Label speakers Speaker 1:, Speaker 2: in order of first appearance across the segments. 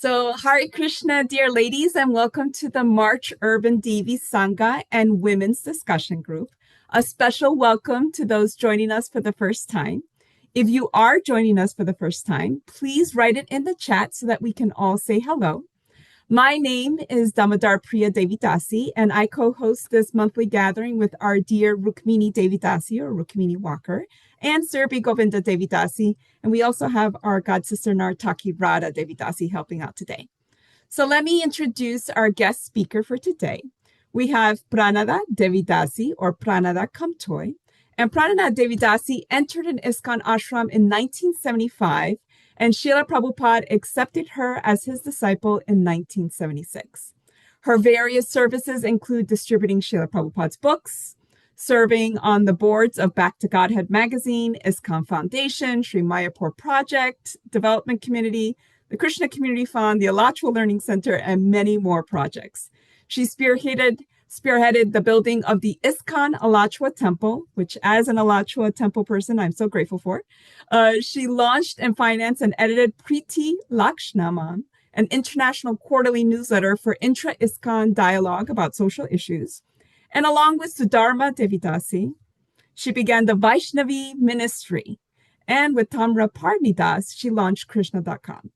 Speaker 1: So, Hare Krishna, dear ladies, and welcome to the March Urban Devi Sangha and Women's Discussion Group. A special welcome to those joining us for the first time. If you are joining us for the first time, please write it in the chat so that we can all say hello. My name is Damodar Priya Devi Dasi, and I co-host this monthly gathering with our dear Rukmini Devi Dasi, or Rukmini Walker, and Sirbi Govinda Devi Dasi, and we also have our god sister Nartaki Radha Devi Dasi helping out today. So let me introduce our guest speaker for today. We have Pranada Devi Dasi, or Pranada Comtois, and Pranada Devi Dasi entered an ISKCON ashram in 1975, and Srila Prabhupada accepted her as his disciple in 1976. Her various services include distributing Srila Prabhupada's books, serving on the boards of Back to Godhead magazine, ISKCON Foundation, Sri Mayapur Project Development Committee, the Krishna Community Fund, the Alachua Learning Center, and many more projects. She spearheaded the building of the ISKCON Alachua Temple, which as an Alachua Temple person, I'm so grateful for. She launched and financed and edited Priti-laksanam, an international quarterly newsletter for intra-ISKCON dialogue about social issues. And along with Sudharma Devi Dasi, she began the Vaishnavi Ministry. And with Tamra Parni, she launched Krishna.com.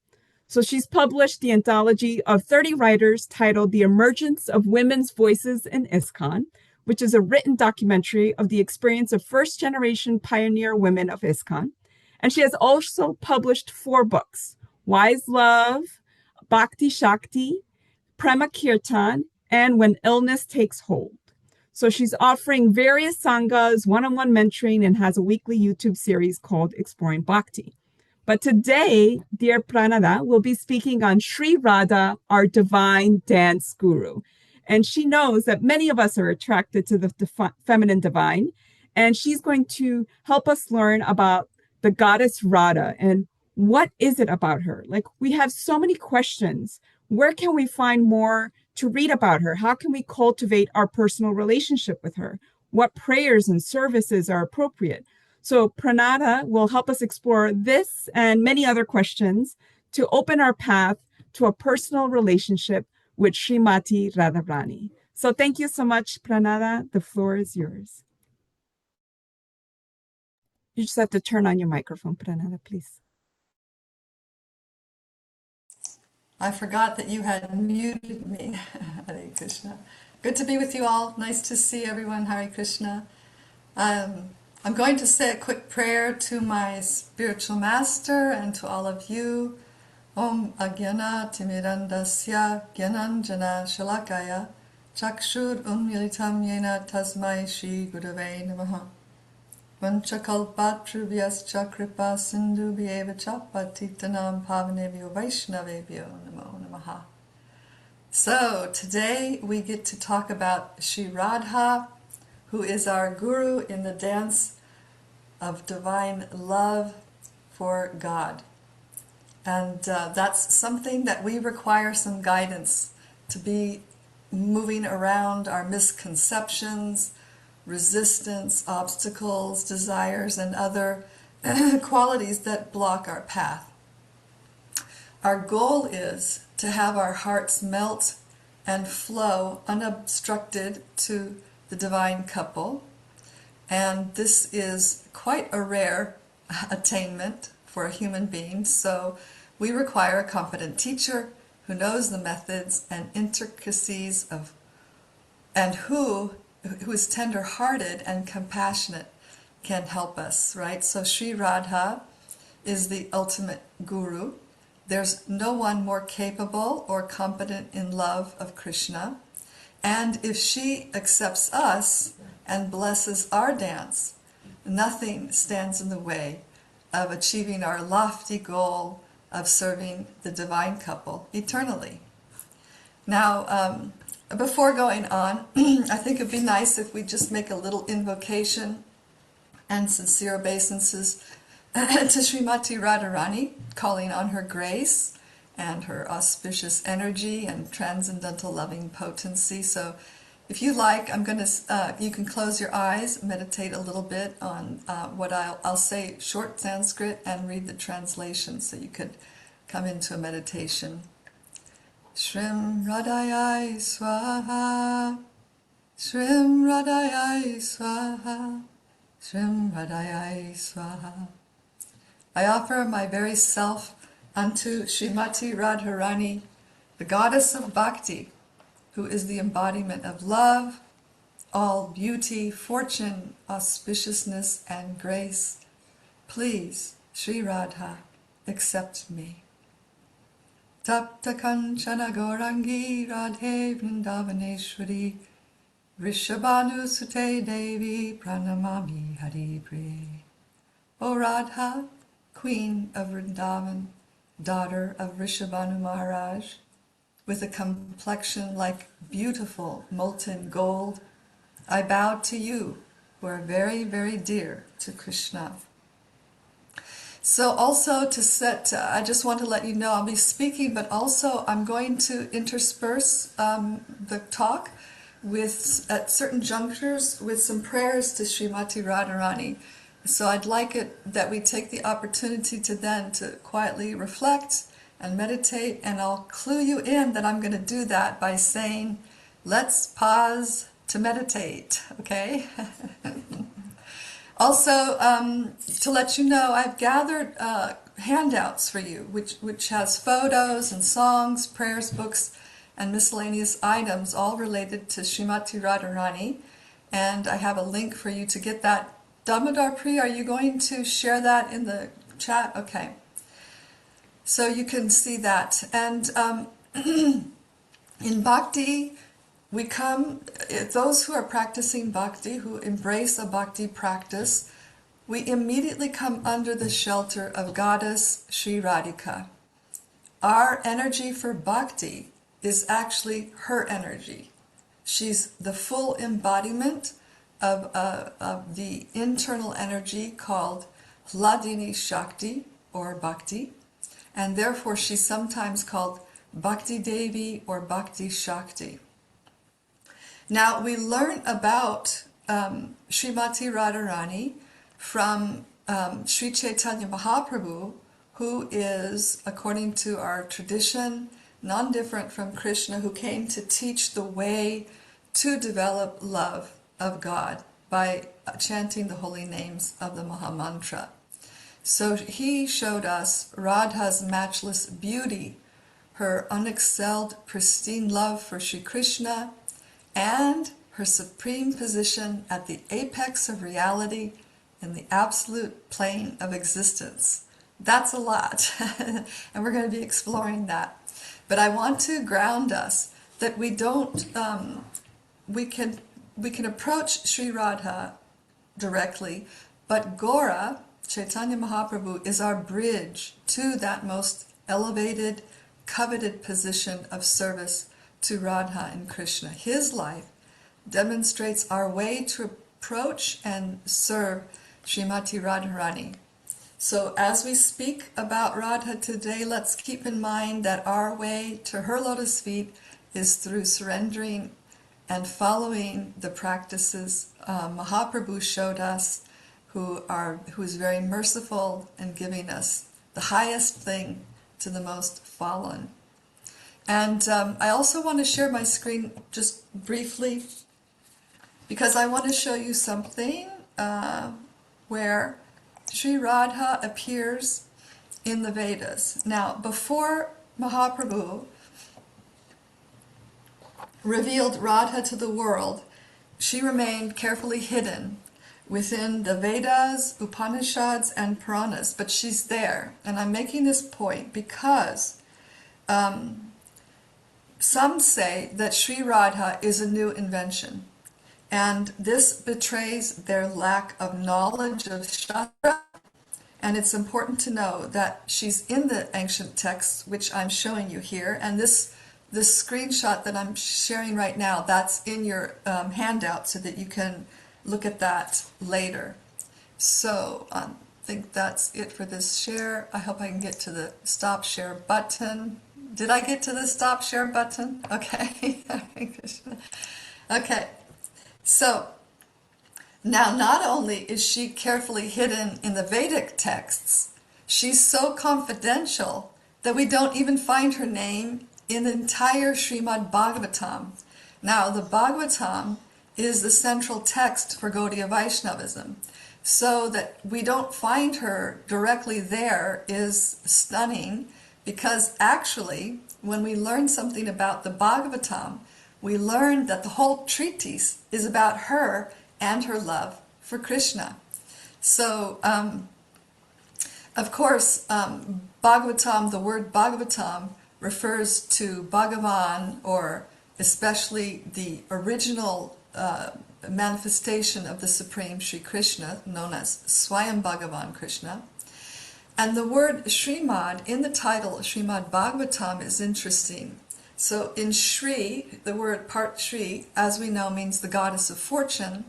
Speaker 1: So she's published the anthology of 30 writers titled The Emergence of Women's Voices in ISKCON, which is a written documentary of the experience of first-generation pioneer women of ISKCON. And she has also published 4 books, Wise Love, Bhakti Shakti, Prema Kirtan, and When Illness Takes Hold. So she's offering various sanghas, one-on-one mentoring, and has a weekly YouTube series called Exploring Bhakti. But today, dear Pranada will be speaking on Sri Radha, our divine dance guru. And she knows that many of us are attracted to the feminine divine. And she's going to help us learn about the goddess Radha and what is it about her? Like, we have so many questions. Where can we find more to read about her? How can we cultivate our personal relationship with her? What prayers and services are appropriate? So Pranada will help us explore this and many other questions to open our path to a personal relationship with Srimati Radharani. So thank you so much, Pranada. The floor is yours. You just have to turn on your microphone, Pranada, please.
Speaker 2: I forgot that you had muted me. Hare Krishna. Good to be with you all. Nice to see everyone. Hare Krishna. I'm going to say a quick prayer to my spiritual master and to all of you. Om Agyana Timirandasya Gyananjana Shalakaya Chakshur Unmilitam Yena Tasmai Shri Gurave Namaha Vanchakalpatrubhyascha Kripa Sindhu Bhyevacha Patitanam Pavanebhyo Vaishnavebhyo Namo Namaha. So today we get to talk about Sri Radha, who is our guru in the dance of divine love for God. And that's something that we require some guidance to be moving around our misconceptions, resistance, obstacles, desires, and other qualities that block our path. Our goal is to have our hearts melt and flow unobstructed to the divine couple, and this is quite a rare attainment for a human being, so we require a competent teacher who knows the methods and intricacies of, and who is tender-hearted and compassionate can help us, right? So Sri Radha is the ultimate guru. There's no one more capable or competent in love of Krishna. And if she accepts us and blesses our dance, nothing stands in the way of achieving our lofty goal of serving the divine couple eternally. Now, before going on, I think it'd be nice if we just make a little invocation and sincere obeisances to Srimati Radharani, calling on her grace and her auspicious energy and transcendental loving potency. So if you like, you can close your eyes, meditate a little bit on what I'll say short Sanskrit and read the translation so you could come into a meditation. Shrim Radhayai Swaha, Shrim Radhayai Swaha, Shrim Radhayai Swaha. I offer my very self unto Srimati Radharani, the goddess of bhakti, who is the embodiment of love, all beauty, fortune, auspiciousness, and grace. Please, Sri Radha, accept me. Tapta Kanchana Gaurangi Radhe Vrindavaneshwari Rishabhanu Sute Devi Pranamami Hari Priye. O Radha, Queen of Vrindavan, daughter of Rishabhanu Maharaj, with a complexion like beautiful molten gold, I bow to you, who are very, very dear to Krishna. So also to set, I just want to let you know I'll be speaking, but also I'm going to intersperse the talk with, at certain junctures, with some prayers to Srimati Radharani. So I'd like it that we take the opportunity to then to quietly reflect and meditate, and I'll clue you in that I'm going to do that by saying, let's pause to meditate, okay? Also, to let you know, I've gathered handouts for you, which has photos and songs, prayers, books, and miscellaneous items, all related to Srimati Radharani, and I have a link for you to get that. Damodar Pri, are you going to share that in the chat? Okay. So you can see that. And in Bhakti, we come, those who are practicing Bhakti, who embrace a Bhakti practice, we immediately come under the shelter of Goddess Sri Radhika. Our energy for Bhakti is actually her energy. She's the full embodiment of the internal energy called Hladini Shakti or Bhakti, and therefore she's sometimes called Bhakti Devi or Bhakti Shakti. Now we learn about Srimati Radharani from Sri Chaitanya Mahaprabhu, who is, according to our tradition, non-different from Krishna, who came to teach the way to develop love of God by chanting the holy names of the Mahamantra. So he showed us Radha's matchless beauty, her unexcelled, pristine love for Sri Krishna, and her supreme position at the apex of reality in the absolute plane of existence. That's a lot, and we're going to be exploring that. But I want to ground us that we don't, we can approach Sri Radha directly, but Gora, Chaitanya Mahaprabhu, is our bridge to that most elevated, coveted position of service to Radha and Krishna. His life demonstrates our way to approach and serve Srimati Radharani. So as we speak about Radha today, let's keep in mind that our way to her lotus feet is through surrendering and following the practices Mahaprabhu showed us, who is very merciful in giving us the highest thing to the most fallen. And I also want to share my screen just briefly because I want to show you something where Sri Radha appears in the Vedas. Now, before Mahaprabhu revealed Radha to the world, she remained carefully hidden within the Vedas, Upanishads, and Puranas, but she's there. And I'm making this point because some say that Sri Radha is a new invention, and this betrays their lack of knowledge of Shastra, and it's important to know that she's in the ancient texts, which I'm showing you here, and this screenshot that I'm sharing right now, that's in your handout so that you can look at that later. So I think that's it for this share. I hope I can get to the stop share button. Did I get to the stop share button? Okay. Okay. So now not only is she carefully hidden in the Vedic texts, she's so confidential that we don't even find her name in the entire Srimad Bhagavatam. Now, the Bhagavatam is the central text for Gaudiya Vaishnavism. So that we don't find her directly there is stunning, because actually, when we learn something about the Bhagavatam, we learn that the whole treatise is about her and her love for Krishna. So, of course, Bhagavatam, the word Bhagavatam refers to Bhagavan, or especially the original manifestation of the Supreme Sri Krishna, known as Swayam Bhagavan Krishna. And the word Srimad in the title Srimad Bhagavatam is interesting. So in Shri, the word part Shri, as we know, means the goddess of fortune,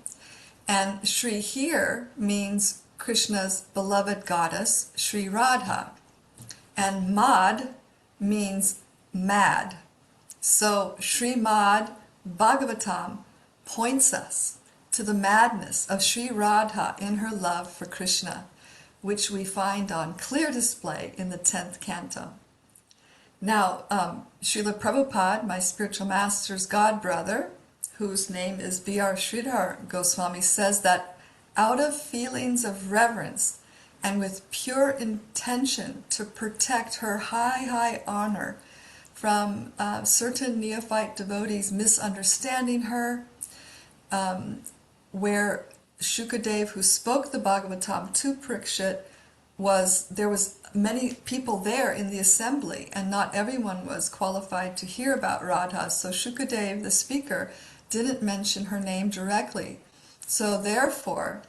Speaker 2: and Shri here means Krishna's beloved goddess, Sri Radha, and Mad means mad. So Srimad Bhagavatam points us to the madness of Sri Radha in her love for Krishna, which we find on clear display in the 10th canto. Now, Srila Prabhupada, my spiritual master's godbrother, whose name is B.R. Sridhar Goswami, says that out of feelings of reverence and with pure intention to protect her high honor from certain neophyte devotees misunderstanding her, where Shukadev, who spoke the Bhagavatam to Parikshit, there was many people there in the assembly, and not everyone was qualified to hear about Radha. So Shukadev, the speaker, didn't mention her name directly. So therefore,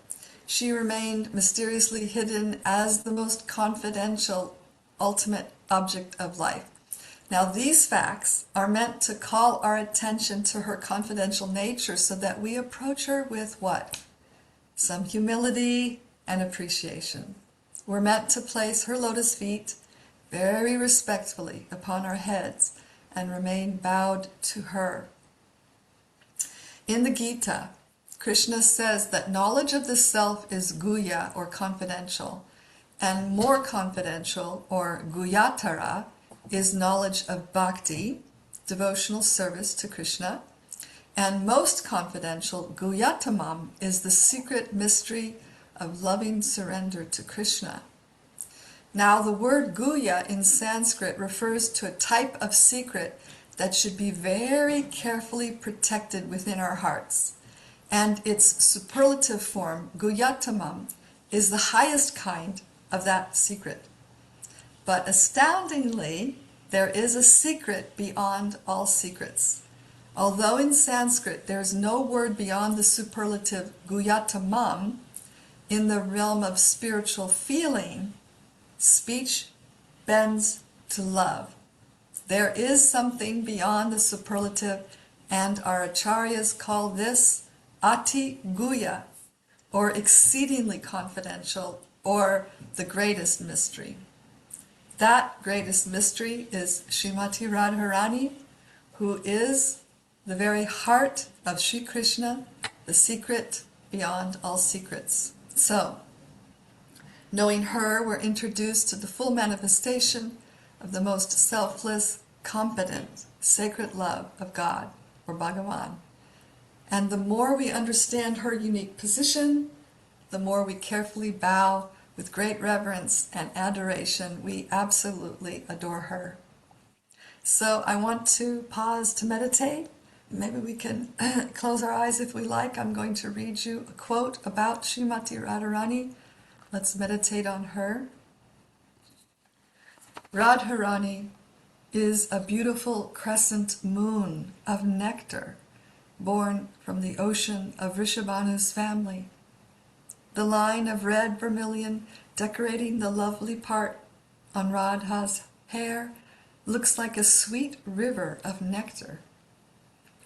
Speaker 2: she remained mysteriously hidden as the most confidential, ultimate object of life. Now, these facts are meant to call our attention to her confidential nature so that we approach her with what? Some humility and appreciation. We're meant to place her lotus feet very respectfully upon our heads and remain bowed to her. In the Gita, Krishna says that knowledge of the self is guya, or confidential, and more confidential, or guyatara, is knowledge of bhakti, devotional service to Krishna, and most confidential, guyatamam, is the secret mystery of loving surrender to Krishna. Now, the word guya in Sanskrit refers to a type of secret that should be very carefully protected within our hearts, and its superlative form, guyatamam, is the highest kind of that secret. But astoundingly, there is a secret beyond all secrets. Although in Sanskrit there is no word beyond the superlative guyatamam, in the realm of spiritual feeling, speech bends to love. There is something beyond the superlative, and our acharyas call this ati guya, or exceedingly confidential, or the greatest mystery. That greatest mystery is Srimati Radharani, who is the very heart of Sri Krishna, the secret beyond all secrets. So, knowing her, we're introduced to the full manifestation of the most selfless, competent, sacred love of God, or Bhagavan. And the more we understand her unique position, the more we carefully bow with great reverence and adoration. We absolutely adore her. So I want to pause to meditate. Maybe we can close our eyes if we like. I'm going to read you a quote about Srimati Radharani. Let's meditate on her. Radharani is a beautiful crescent moon of nectar, born from the ocean of Rishabhanu's family. The line of red vermilion decorating the lovely part on Radha's hair looks like a sweet river of nectar.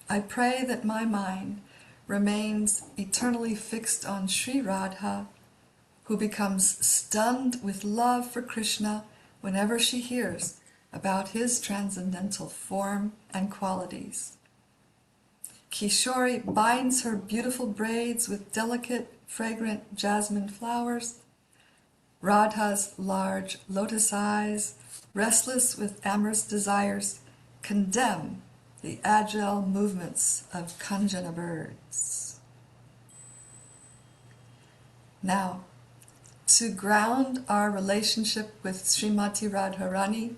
Speaker 2: I pray that my mind remains eternally fixed on Sri Radha, who becomes stunned with love for Krishna whenever she hears about his transcendental form and qualities. Kishori binds her beautiful braids with delicate, fragrant jasmine flowers. Radha's large lotus eyes, restless with amorous desires, condemn the agile movements of Kanjana birds. Now, to ground our relationship with Srimati Radharani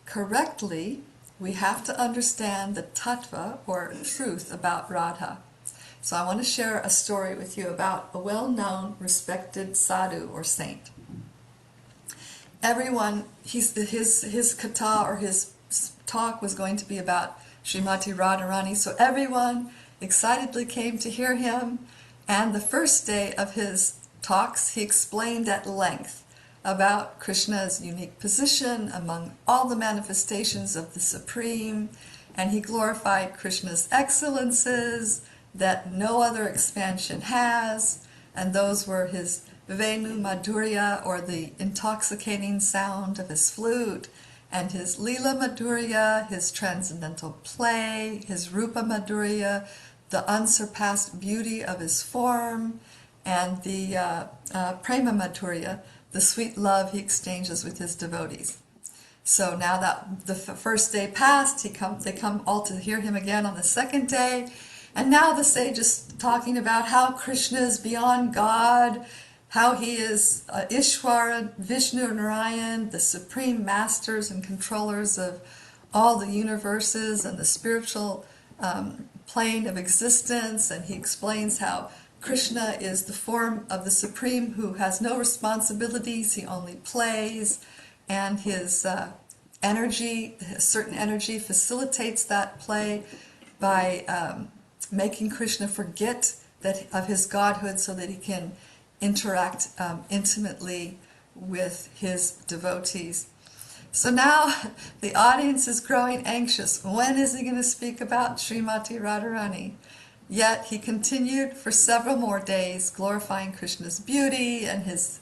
Speaker 2: correctly, we have to understand the tattva, or truth, about Radha. So I want to share a story with you about a well-known, respected sadhu or saint. Everyone, his katha or his talk was going to be about Srimati Radharani, so everyone excitedly came to hear him, and the first day of his talks he explained at length about Krishna's unique position among all the manifestations of the Supreme, and he glorified Krishna's excellences that no other expansion has, and those were his Venu Madhurya, or the intoxicating sound of his flute, and his Lila Madhurya, his transcendental play, his Rupa Madhurya, the unsurpassed beauty of his form, and the Prema Madhurya, the sweet love he exchanges with his devotees. So now that the first day passed, they come all to hear him again on the second day, and now the sage is talking about how Krishna is beyond God, how he is Ishvara, Vishnu, and Narayan, the supreme masters and controllers of all the universes and the spiritual plane of existence, and he explains how Krishna is the form of the Supreme who has no responsibilities, he only plays, and his energy, a certain energy, facilitates that play by making Krishna forget of his godhood so that he can interact intimately with his devotees. So now the audience is growing anxious. When is he going to speak about Srimati Radharani? Yet he continued for several more days, glorifying Krishna's beauty and his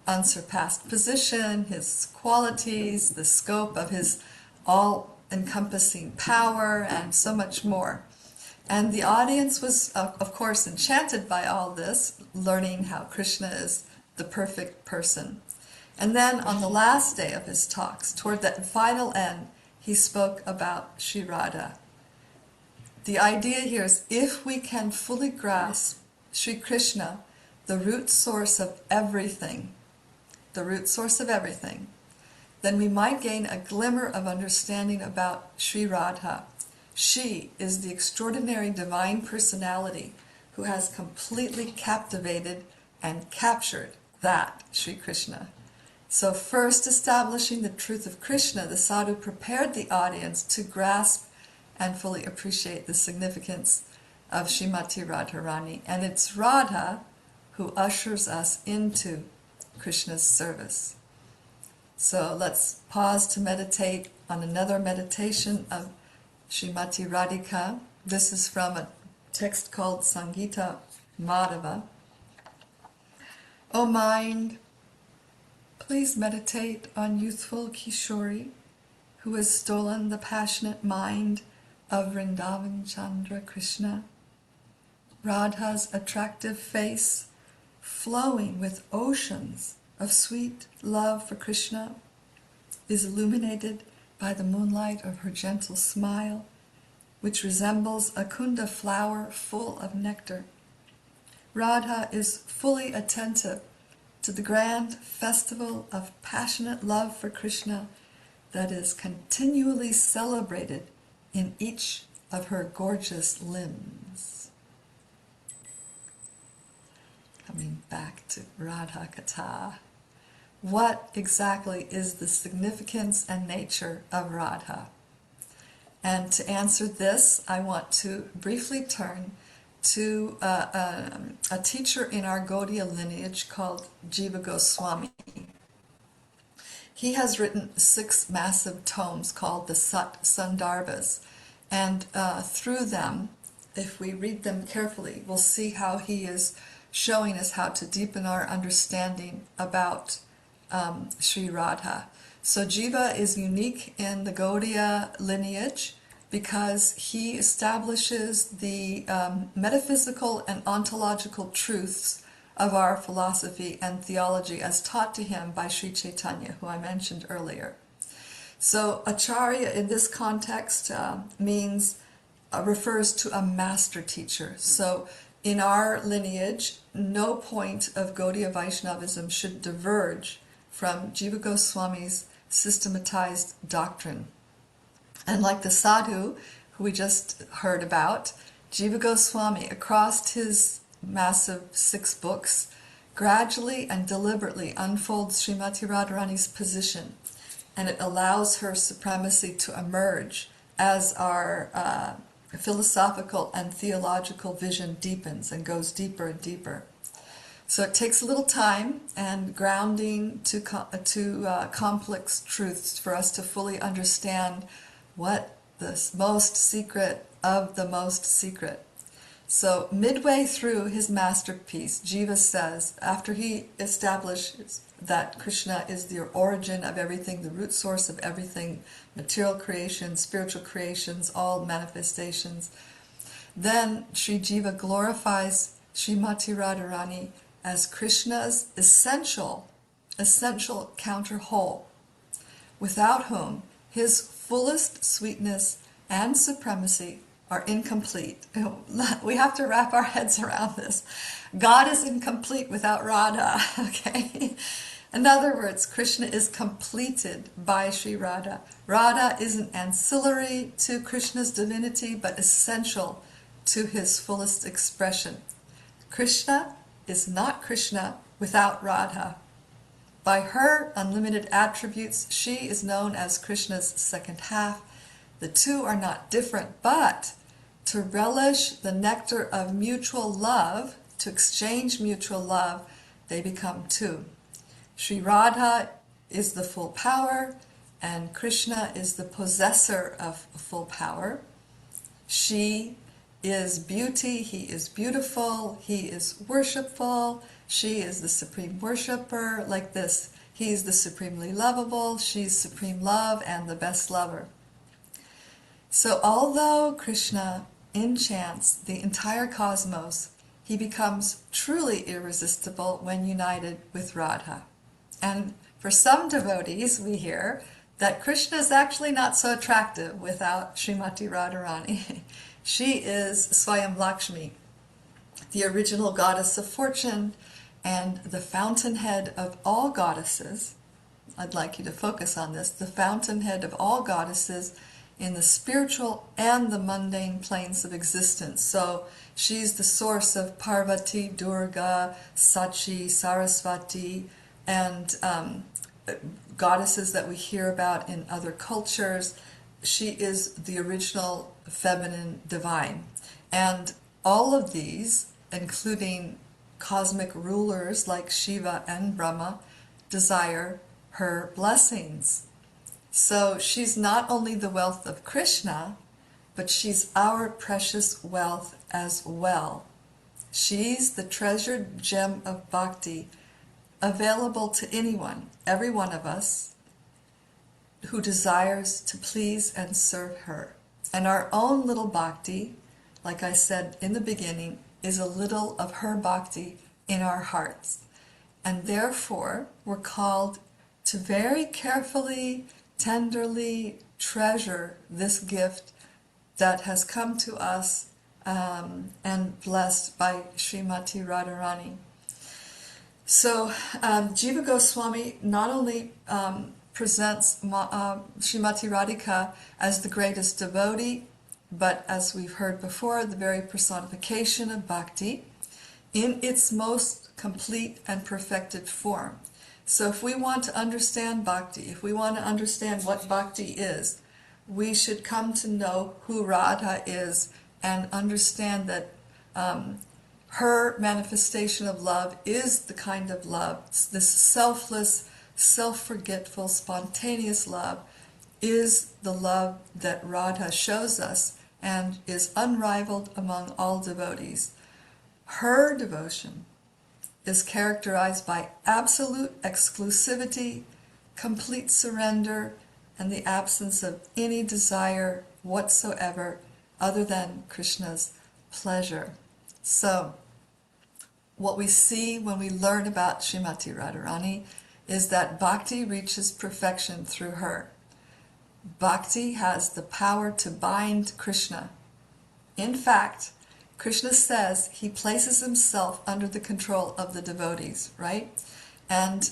Speaker 2: unsurpassed position, his qualities, the scope of his all-encompassing power, and so much more. And the audience was, of course, enchanted by all this, learning how Krishna is the perfect person. And then on the last day of his talks, toward the final end, he spoke about Sri Radha. The idea here is, if we can fully grasp Sri Krishna, the root source of everything, then we might gain a glimmer of understanding about Sri Radha. She is the extraordinary divine personality who has completely captivated and captured that Sri Krishna. So first establishing the truth of Krishna, the sadhu prepared the audience to grasp and fully appreciate the significance of Srimati Radharani. And it's Radha who ushers us into Krishna's service. So let's pause to meditate on another meditation of Srimati Radhika. This is from a text called Sangita Madhava. O mind, please meditate on youthful Kishori, who has stolen the passionate mind of Vrindavan Chandra Krishna. Radha's attractive face, flowing with oceans of sweet love for Krishna, is illuminated by the moonlight of her gentle smile, which resembles a kunda flower full of nectar. Radha is fully attentive to the grand festival of passionate love for Krishna that is continually celebrated in each of her gorgeous limbs. Coming back to Radha Katha. What exactly is the significance and nature of Radha? And to answer this, I want to briefly turn to a teacher in our Gaudiya lineage called Jiva Goswami. He has written 6 massive tomes called the Sat Sandarbhas, and through them, if we read them carefully, we'll see how he is showing us how to deepen our understanding about Sri Radha. So Jiva is unique in the Gaudiya lineage because he establishes the metaphysical and ontological truths of our philosophy and theology as taught to him by Sri Chaitanya, who I mentioned earlier. So Acharya in this context refers to a master teacher. So in our lineage, no point of Gaudiya Vaishnavism should diverge from Jiva Goswami's systematized doctrine. And like the sadhu who we just heard about, Jiva Goswami, across his massive 6 books, gradually and deliberately unfolds Srimati Radharani's position, and it allows her supremacy to emerge as our philosophical and theological vision deepens and goes deeper and deeper. So it takes a little time and grounding to complex truths for us to fully understand what the most secret of the most secret. So midway through his masterpiece, Jiva says, after he establishes that Krishna is the origin of everything, the root source of everything, material creation, spiritual creations, all manifestations, then Sri Jiva glorifies Srimati Radharani as Krishna's essential counter whole, without whom his fullest sweetness and supremacy are incomplete. We have to wrap our heads around this. God is incomplete without Radha, okay? In other words, Krishna is completed by Sri Radha. Radha is an ancillary to Krishna's divinity, but essential to his fullest expression. Krishna is not Krishna without Radha. By her unlimited attributes, she is known as Krishna's second half. The two are not different, but to relish the nectar of mutual love, to exchange mutual love, they become two. Sri Radha is the full power, and Krishna is the possessor of full power. She is beauty, he is beautiful, he is worshipful, she is the supreme worshipper, like this. He is the supremely lovable, she's supreme love and the best lover. So although Krishna enchants the entire cosmos, he becomes truly irresistible when united with Radha. And for some devotees, we hear that Krishna is actually not so attractive without Srimati Radharani. She is Swayam Lakshmi, the original goddess of fortune and the fountainhead of all goddesses. I'd like you to focus on this, the fountainhead of all goddesses in the spiritual and the mundane planes of existence. So she's the source of Parvati, Durga, Sachi, Saraswati, and goddesses that we hear about in other cultures. She is the original feminine divine. And all of these, including cosmic rulers like Shiva and Brahma, desire her blessings. So she's not only the wealth of Krishna, but she's our precious wealth as well. She's the treasured gem of bhakti, available to anyone, every one of us, who desires to please and serve her. And our own little bhakti, like I said in the beginning, is a little of her bhakti in our hearts. And therefore, we're called to very carefully, tenderly treasure this gift that has come to us and blessed by Srimati Radharani. So Jiva Goswami not only presents Srimati Radhika as the greatest devotee, but as we've heard before, the very personification of bhakti in its most complete and perfected form. So if we want to understand bhakti, if we want to understand what bhakti is, we should come to know who Radha is and understand that her manifestation of love is the kind of love, this selfless, self-forgetful, spontaneous love is the love that Radha shows us and is unrivaled among all devotees. Her devotion is characterized by absolute exclusivity, complete surrender, and the absence of any desire whatsoever other than Krishna's pleasure. So, what we see when we learn about Srimati Radharani is that bhakti reaches perfection through her. Bhakti has the power to bind Krishna. In fact, Krishna says he places himself under the control of the devotees, right? And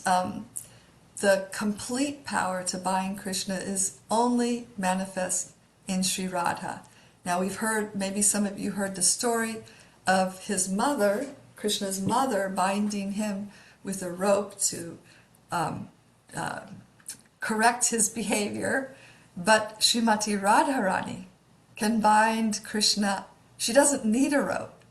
Speaker 2: the complete power to bind Krishna is only manifest in Sri Radha. Now we've heard, maybe some of you heard the story of his mother, Krishna's mother, binding him with a rope to correct his behavior, but Srimati Radharani can bind Krishna. She doesn't need a rope.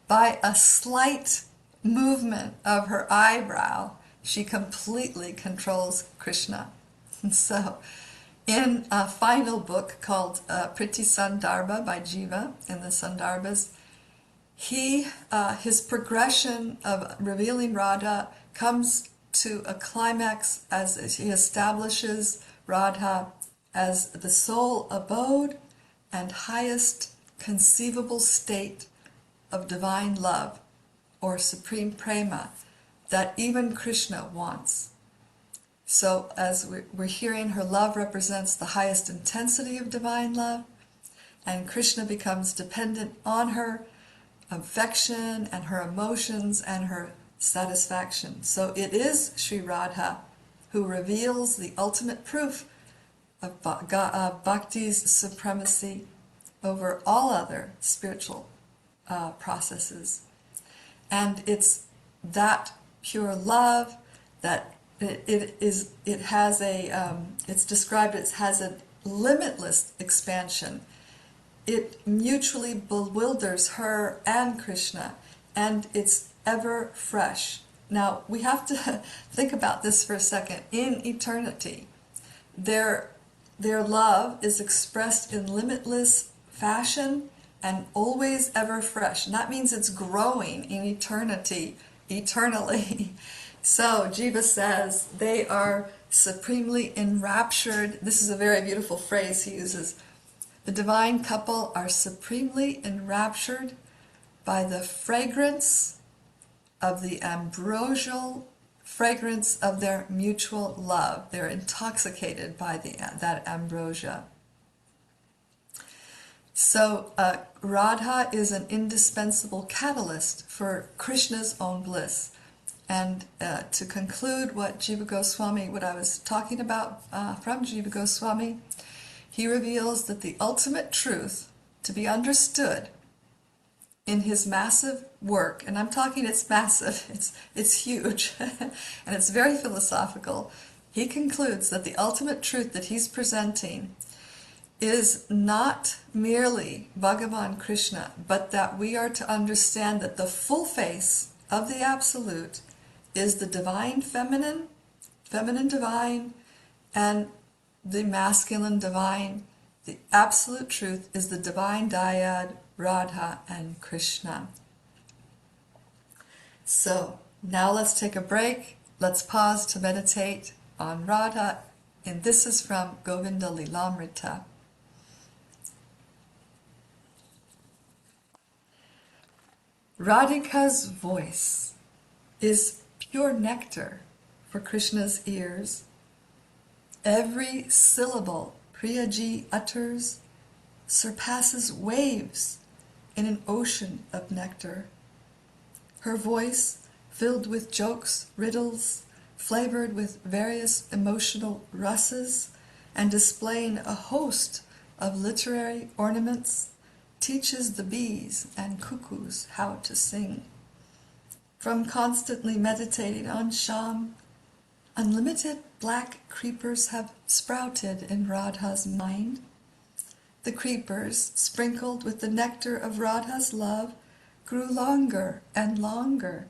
Speaker 2: By a slight movement of her eyebrow, she completely controls Krishna. And so, in a final book called Priti-Sandarbha by Jiva, in the Sandarbhas, his progression of revealing Radha comes to a climax as he establishes Radha as the sole abode and highest conceivable state of divine love, or supreme prema, that even Krishna wants. So as we're hearing, her love represents the highest intensity of divine love, and Krishna becomes dependent on her affection and her emotions and her satisfaction. So it is Sri Radha who reveals the ultimate proof of Bhakti's supremacy over all other spiritual processes. And it's that pure love that it's described as has a limitless expansion. It mutually bewilders her and Krishna, and it's ever fresh. Now, we have to think about this for a second. In eternity, their love is expressed in limitless fashion and always ever fresh. And that means it's growing in eternity, eternally. So Jiva says they are supremely enraptured. This is a very beautiful phrase he uses. The divine couple are supremely enraptured by the fragrance of the ambrosial fragrance of their mutual love. They're intoxicated by that ambrosia. So Radha is an indispensable catalyst for Krishna's own bliss. And to conclude what I was talking about from Jiva Goswami, he reveals that the ultimate truth to be understood in his massive work, and I'm talking it's massive, it's huge, and it's very philosophical. He concludes that the ultimate truth that he's presenting is not merely Bhagavan Krishna, but that we are to understand that the full face of the Absolute is the divine feminine divine, and the masculine divine. The absolute truth is the divine dyad, Radha and Krishna. So now let's take a break. Let's pause to meditate on Radha, and this is from Govinda Lilamrita. Radhika's voice is pure nectar for Krishna's ears. Every syllable Priyaji utters surpasses waves in an ocean of nectar. Her voice, filled with jokes, riddles, flavored with various emotional rasas, and displaying a host of literary ornaments, teaches the bees and cuckoos how to sing. From constantly meditating on Sham, unlimited black creepers have sprouted in Radha's mind. The creepers, sprinkled with the nectar of Radha's love, grew longer and longer,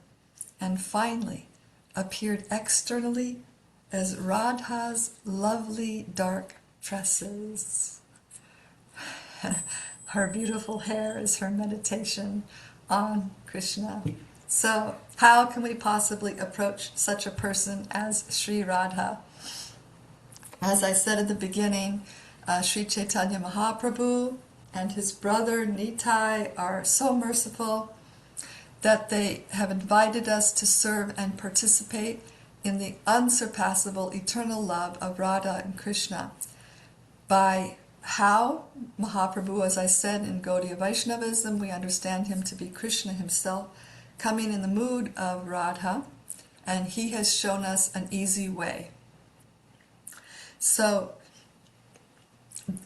Speaker 2: and finally appeared externally as Radha's lovely dark tresses. Her beautiful hair is her meditation on Krishna. So how can we possibly approach such a person as Sri Radha? As I said at the beginning, Sri Chaitanya Mahaprabhu and his brother Nitai are so merciful that they have invited us to serve and participate in the unsurpassable eternal love of Radha and Krishna. by how Mahaprabhu, as I said, in Gaudiya Vaishnavism, we understand him to be Krishna himself, coming in the mood of Radha, and he has shown us an easy way. So,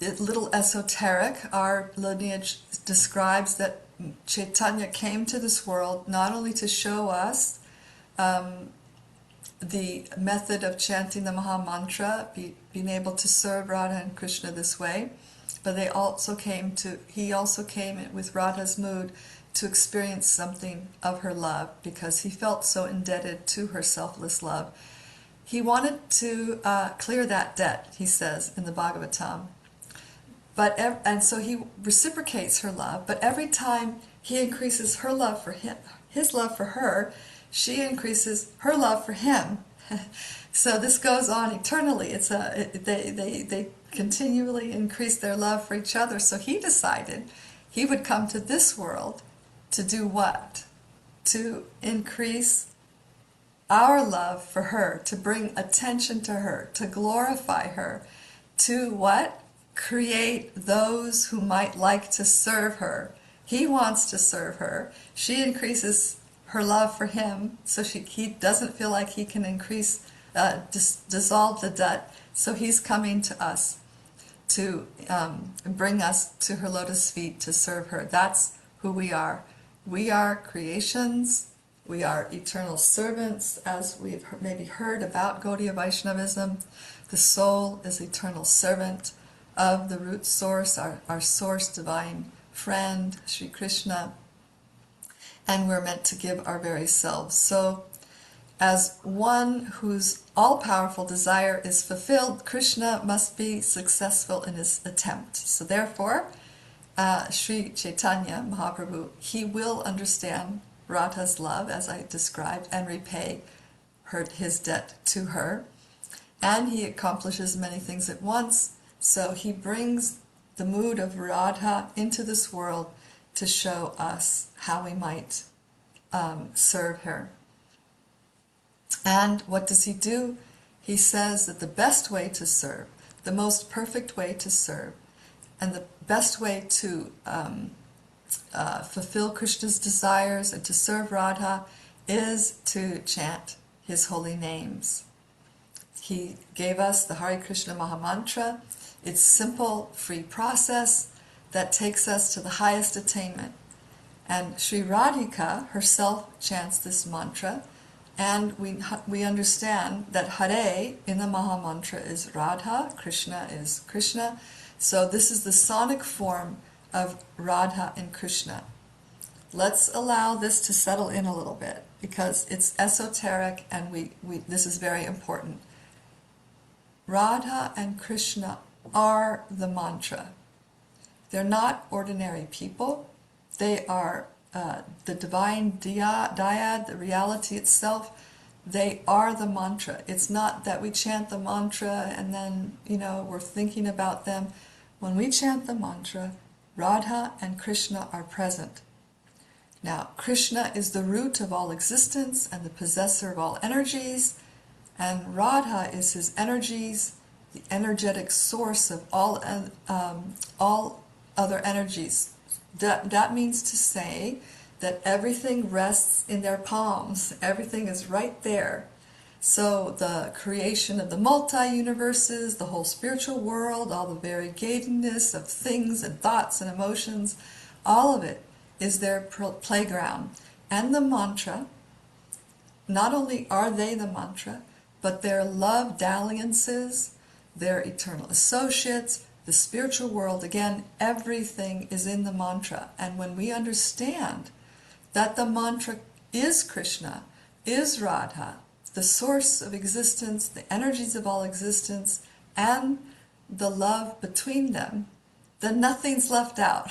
Speaker 2: a little esoteric, our lineage describes that Chaitanya came to this world not only to show us the method of chanting the Maha Mantra, being able to serve Radha and Krishna this way, but he also came with Radha's mood to experience something of her love, because he felt so indebted to her selfless love. He wanted to clear that debt, he says in the Bhagavatam. And so he reciprocates her love, but every time he increases her love for him, his love for her, she increases her love for him. So this goes on eternally. They continually increase their love for each other. So he decided he would come to this world to do what? To increase our love for her, to bring attention to her, to glorify her, to what? Create those who might like to serve her. He wants to serve her. She increases her love for him, so he doesn't feel like he can dissolve the debt. So he's coming to us to bring us to her lotus feet to serve her. That's who we are. We are creations. We are eternal servants, as we've maybe heard about Gaudiya Vaishnavism. The soul is eternal servant of the root source, our source divine friend, Sri Krishna, and we're meant to give our very selves. So, as one whose all-powerful desire is fulfilled, Krishna must be successful in his attempt. So therefore, Sri Chaitanya Mahaprabhu, he will understand Radha's love, as I described, and repay his debt to her. And he accomplishes many things at once. So he brings the mood of Radha into this world to show us how we might serve her. And what does he do? He says that the best way to serve, the most perfect way to serve, and the best way to fulfill Krishna's desires and to serve Radha is to chant his holy names. He gave us the Hare Krishna Maha Mantra. It's simple, free process that takes us to the highest attainment. And Sri Radhika herself chants this mantra, and we understand that Hare in the Maha Mantra is Radha, Krishna is Krishna. So this is the sonic form of Radha and Krishna. Let's allow this to settle in a little bit, because it's esoteric and this is very important. Radha and Krishna are the mantra. They're not ordinary people. They are the divine dyad, the reality itself. They are the mantra. It's not that we chant the mantra and then, we're thinking about them. When we chant the mantra, Radha and Krishna are present. Now, Krishna is the root of all existence and the possessor of all energies, and Radha is his energies, the energetic source of all other energies. That means to say that everything rests in their palms. Everything is right there. So the creation of the multi-universes, the whole spiritual world, all the variegatedness of things and thoughts and emotions, all of it is their playground. And the mantra, not only are they the mantra, but their love dalliances, their eternal associates, the spiritual world, again, everything is in the mantra. And when we understand that the mantra is Krishna, is Radha, the source of existence, the energies of all existence, and the love between them, then nothing's left out.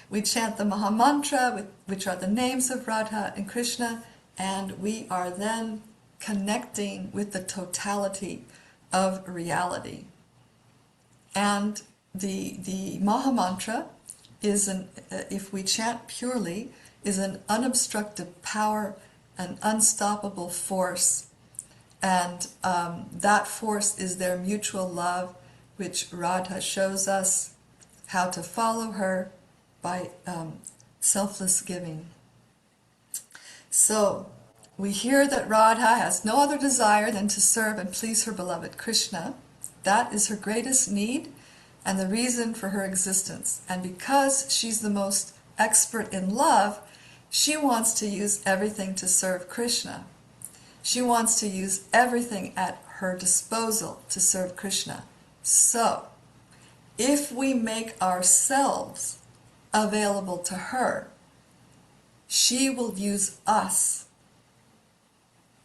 Speaker 2: We chant the Maha Mantra, which are the names of Radha and Krishna, and we are then connecting with the totality of reality. And the Maha Mantra is if we chant purely, is an unobstructed power, an unstoppable force, and that force is their mutual love, which Radha shows us how to follow her by selfless giving. So, we hear that Radha has no other desire than to serve and please her beloved Krishna. That is her greatest need and the reason for her existence. And because she's the most expert in love, she wants to use everything to serve Krishna. She wants to use everything at her disposal to serve Krishna. So, if we make ourselves available to her, she will use us.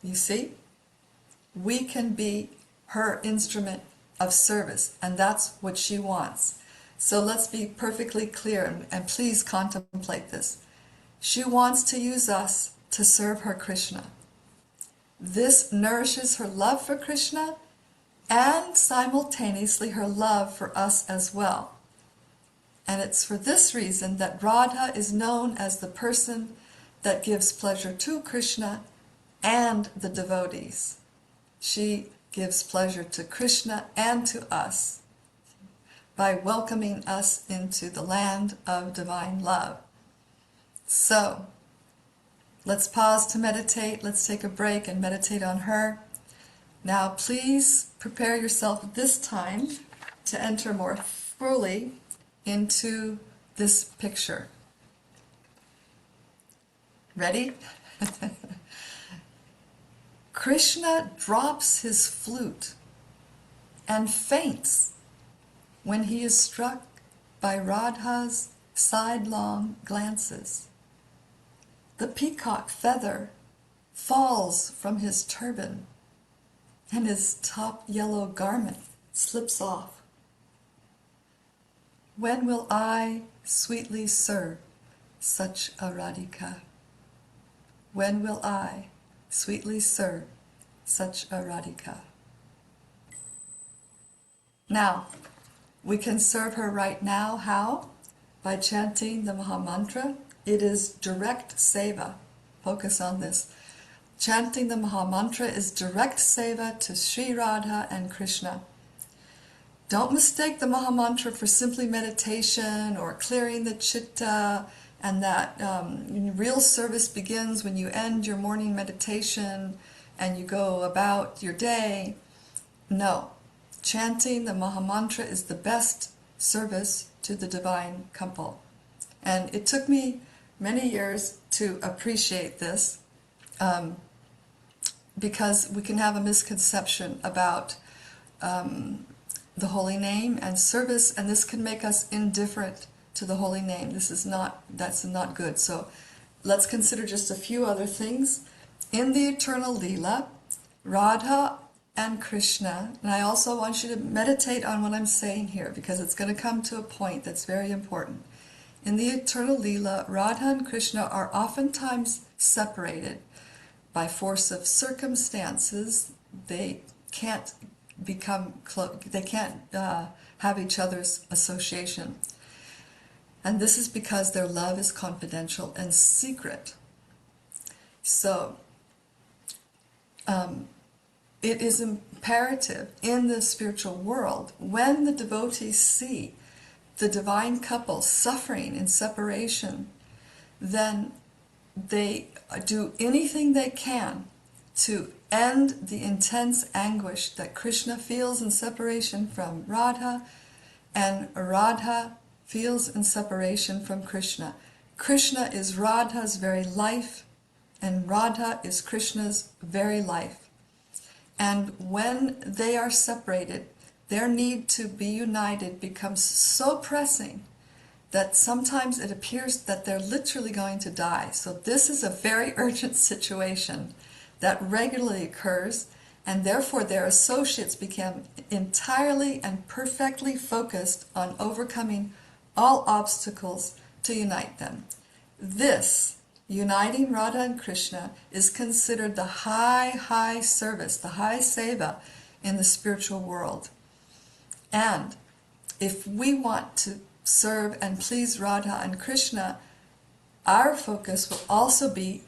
Speaker 2: You see? We can be her instrument of service, and that's what she wants. So let's be perfectly clear, and please contemplate this. She wants to use us to serve her Krishna. This nourishes her love for Krishna and simultaneously her love for us as well. And it's for this reason that Radha is known as the person that gives pleasure to Krishna and the devotees. She gives pleasure to Krishna and to us by welcoming us into the land of divine love. So, let's pause to meditate. Let's take a break and meditate on her. Now, please prepare yourself this time to enter more fully into this picture. Ready? Krishna drops his flute and faints when he is struck by Radha's sidelong glances. The peacock feather falls from his turban, and his top yellow garment slips off. When will I sweetly serve such a Radhika? When will I sweetly serve such a Radhika? Now, we can serve her right now. How? By chanting the Mahamantra. It is direct seva. Focus on this. Chanting the Mahamantra is direct seva to Sri Radha and Krishna. Don't mistake the Mahamantra for simply meditation or clearing the chitta, and that real service begins when you end your morning meditation and you go about your day. No. Chanting the Mahamantra is the best service to the divine couple. And it took me many years to appreciate this, because we can have a misconception about the holy name and service, and this can make us indifferent to the holy name. That's not good. So let's consider just a few other things. In the eternal Leela, Radha and Krishna, and I also want you to meditate on what I'm saying here, because it's going to come to a point that's very important. In the eternal Leela, Radha and Krishna are oftentimes separated by force of circumstances. They can't become close. They can't have each other's association. And this is because their love is confidential and secret. So, it is imperative in the spiritual world, when the devotees see the divine couple suffering in separation, then they do anything they can to end the intense anguish that Krishna feels in separation from Radha, and Radha feels in separation from Krishna. Krishna is Radha's very life, and Radha is Krishna's very life. And when they are separated, their need to be united becomes so pressing that sometimes it appears that they're literally going to die. So this is a very urgent situation that regularly occurs, and therefore their associates become entirely and perfectly focused on overcoming all obstacles to unite them. This, uniting Radha and Krishna, is considered the high service, the high seva in the spiritual world. And if we want to serve and please Radha and Krishna, our focus will also be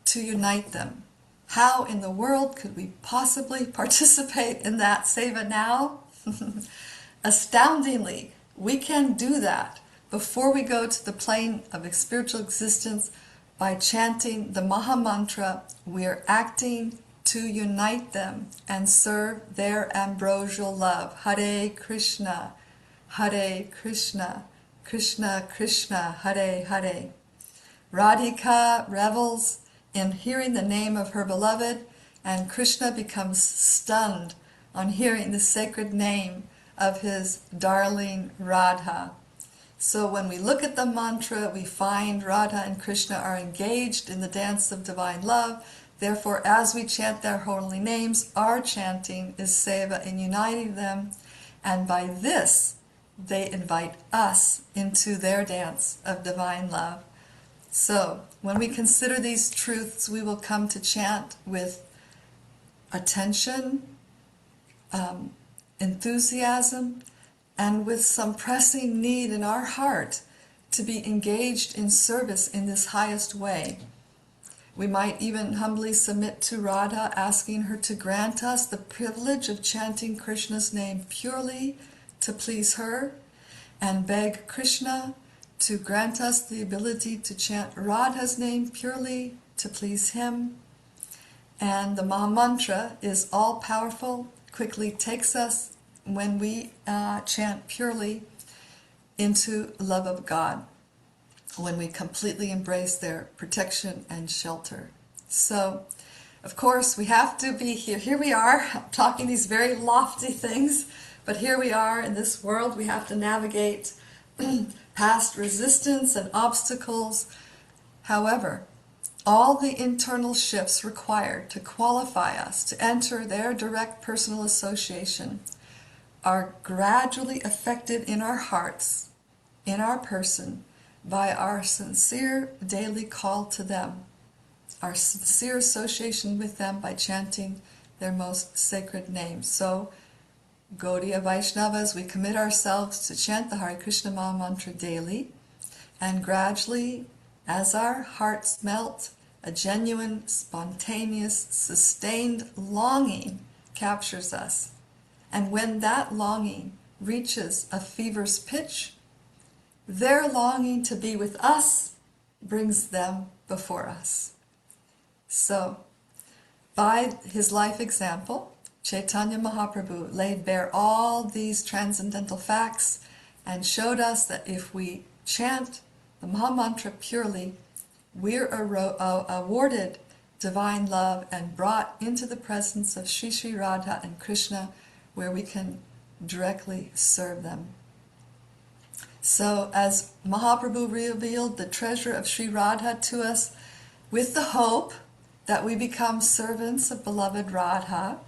Speaker 2: to unite them. How in the world could we possibly participate in that seva now? Astoundingly, we can do that before we go to the plane of spiritual existence by chanting the Maha Mantra. We're acting to unite them and serve their ambrosial love. Hare Krishna, Krishna Krishna, Hare Hare. Radhika revels in hearing the name of her beloved, and Krishna becomes stunned on hearing the sacred name of his darling Radha. So when we look at the mantra, we find Radha and Krishna are engaged in the dance of divine love. Therefore, as we chant their holy names, our chanting is seva in uniting them, and by this they invite us into their dance of divine love. So, when we consider these truths, we will come to chant with attention, enthusiasm, and with some pressing need in our heart to be engaged in service in this highest way. We might even humbly submit to Radha, asking her to grant us the privilege of chanting Krishna's name purely to please her, and beg Krishna to grant us the ability to chant Radha's name purely to please him. And the Maha Mantra is all-powerful, quickly takes us, when we chant purely, into love of God, when we completely embrace their protection and shelter. So, of course, we have to be here. Here we are, talking these very lofty things, but here we are in this world. We have to navigate past resistance and obstacles. However, all the internal shifts required to qualify us to enter their direct personal association are gradually affected in our hearts, in our person, by our sincere daily call to them, our sincere association with them by chanting their most sacred names. So, Gaudiya Vaishnavas, we commit ourselves to chant the Hare Krishna Maha Mantra daily, and gradually, as our hearts melt, a genuine, spontaneous, sustained longing captures us. And when that longing reaches a fever's pitch, their longing to be with us brings them before us. So, by his life example, Chaitanya Mahaprabhu laid bare all these transcendental facts and showed us that if we chant the Maha Mantra purely, we're awarded divine love and brought into the presence of Sri Radha and Krishna, where we can directly serve them. So, as Mahaprabhu revealed the treasure of Sri Radha to us, with the hope that we become servants of beloved Radha,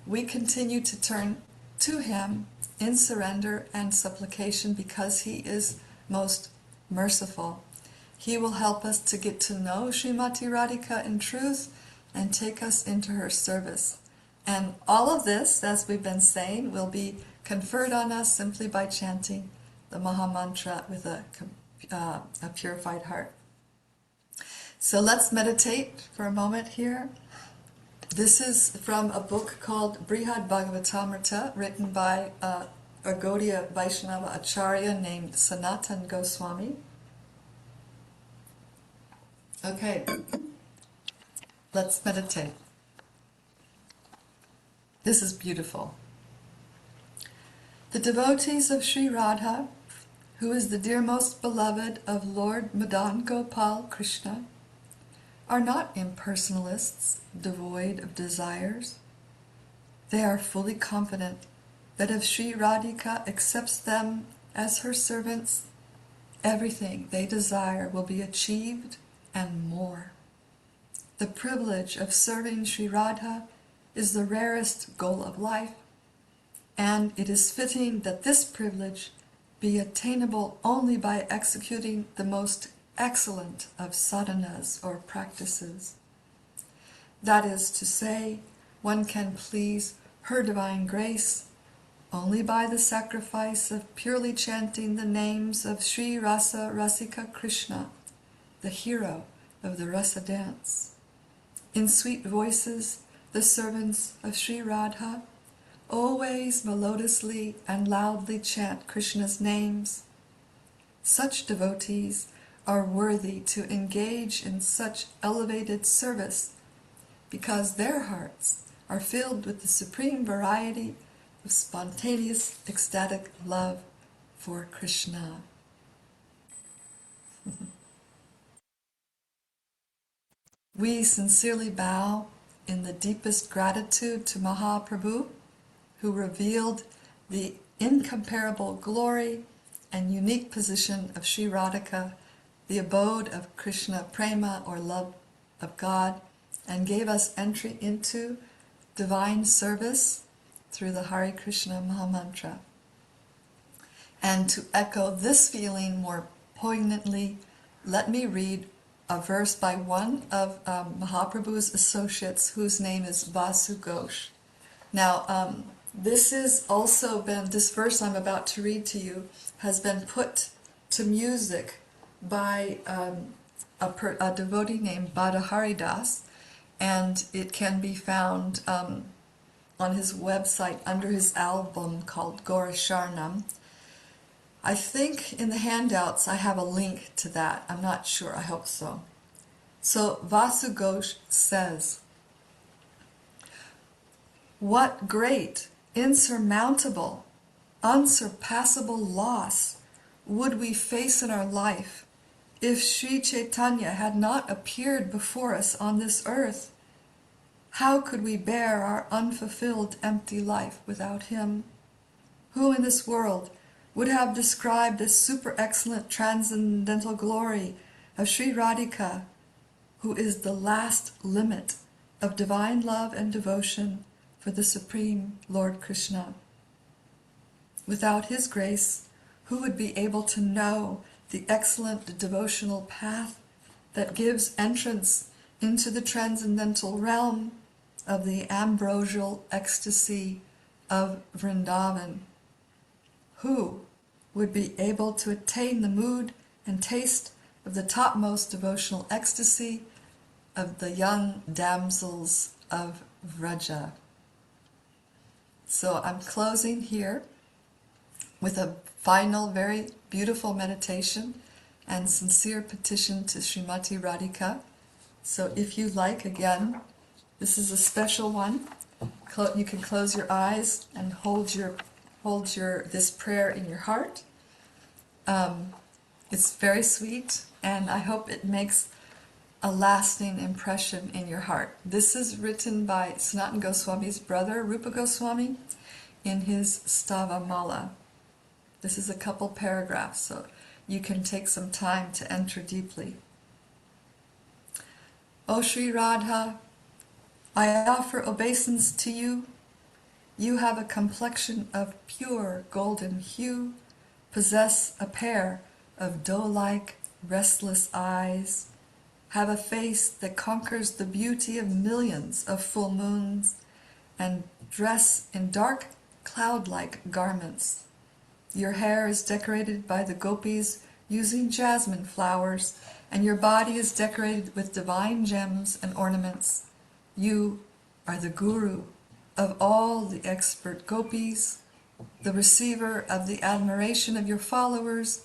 Speaker 2: we continue to turn to him in surrender and supplication, because he is most merciful. He will help us to get to know Srimati Radhika in truth and take us into her service. And all of this, as we've been saying, will be conferred on us simply by chanting the Maha Mantra with a purified heart. So let's meditate for a moment here. This is from a book called Brihad Bhagavatamrita, written by a Gaudiya Vaishnava Acharya named Sanatan Goswami. Okay, let's meditate. This is beautiful. The devotees of Sri Radha, who is the dearmost beloved of Lord Madan Gopal Krishna, are not impersonalists devoid of desires. They are fully confident that if Sri Radhika accepts them as her servants, everything they desire will be achieved and more. The privilege of serving Sri Radha is the rarest goal of life, and it is fitting that this privilege be attainable only by executing the most excellent of sadhanas or practices. That is to say, one can please her divine grace only by the sacrifice of purely chanting the names of Sri Rasa Rasika Krishna, the hero of the Rasa dance. In sweet voices, the servants of Sri Radha always melodiously and loudly chant Krishna's names. Such devotees are worthy to engage in such elevated service because their hearts are filled with the supreme variety of spontaneous ecstatic love for Krishna. We sincerely bow in the deepest gratitude to Mahaprabhu, who revealed the incomparable glory and unique position of Sri Radhika, the abode of Krishna Prema, or love of God, and gave us entry into divine service through the Hare Krishna Mahamantra. And to echo this feeling more poignantly, let me read a verse by one of Mahaprabhu's associates, whose name is Vasu Ghosh. Now, this verse I'm about to read to you has been put to music by a devotee named Badahari Das, and it can be found on his website under his album called Gaurasharnam. I think in the handouts I have a link to that. I'm not sure. I hope so. So Vasu Ghosh says, "What great, insurmountable, unsurpassable loss would we face in our life if Sri Chaitanya had not appeared before us on this earth? How could we bear our unfulfilled empty life without him? Who in this world would have described the super excellent transcendental glory of Sri Radhika, who is the last limit of divine love and devotion for the Supreme Lord Krishna? Without his grace, who would be able to know the excellent devotional path that gives entrance into the transcendental realm of the ambrosial ecstasy of Vrindavan? Who would be able to attain the mood and taste of the topmost devotional ecstasy of the young damsels of Vraja?" So I'm closing here with a final, very beautiful meditation and sincere petition to Srimati Radhika. So if you like, again, this is a special one. You can close your eyes and hold this prayer in your heart. It's very sweet, and I hope it makes a lasting impression in your heart. This is written by Sanatana Goswami's brother, Rupa Goswami, in his Stava Mala. This is a couple paragraphs, so you can take some time to enter deeply. O Sri Radha, I offer obeisance to you. You have a complexion of pure golden hue, possess a pair of doe-like restless eyes, have a face that conquers the beauty of millions of full moons, and dress in dark cloud-like garments. Your hair is decorated by the gopis using jasmine flowers, and your body is decorated with divine gems and ornaments. You are the guru of all the expert gopis, the receiver of the admiration of your followers,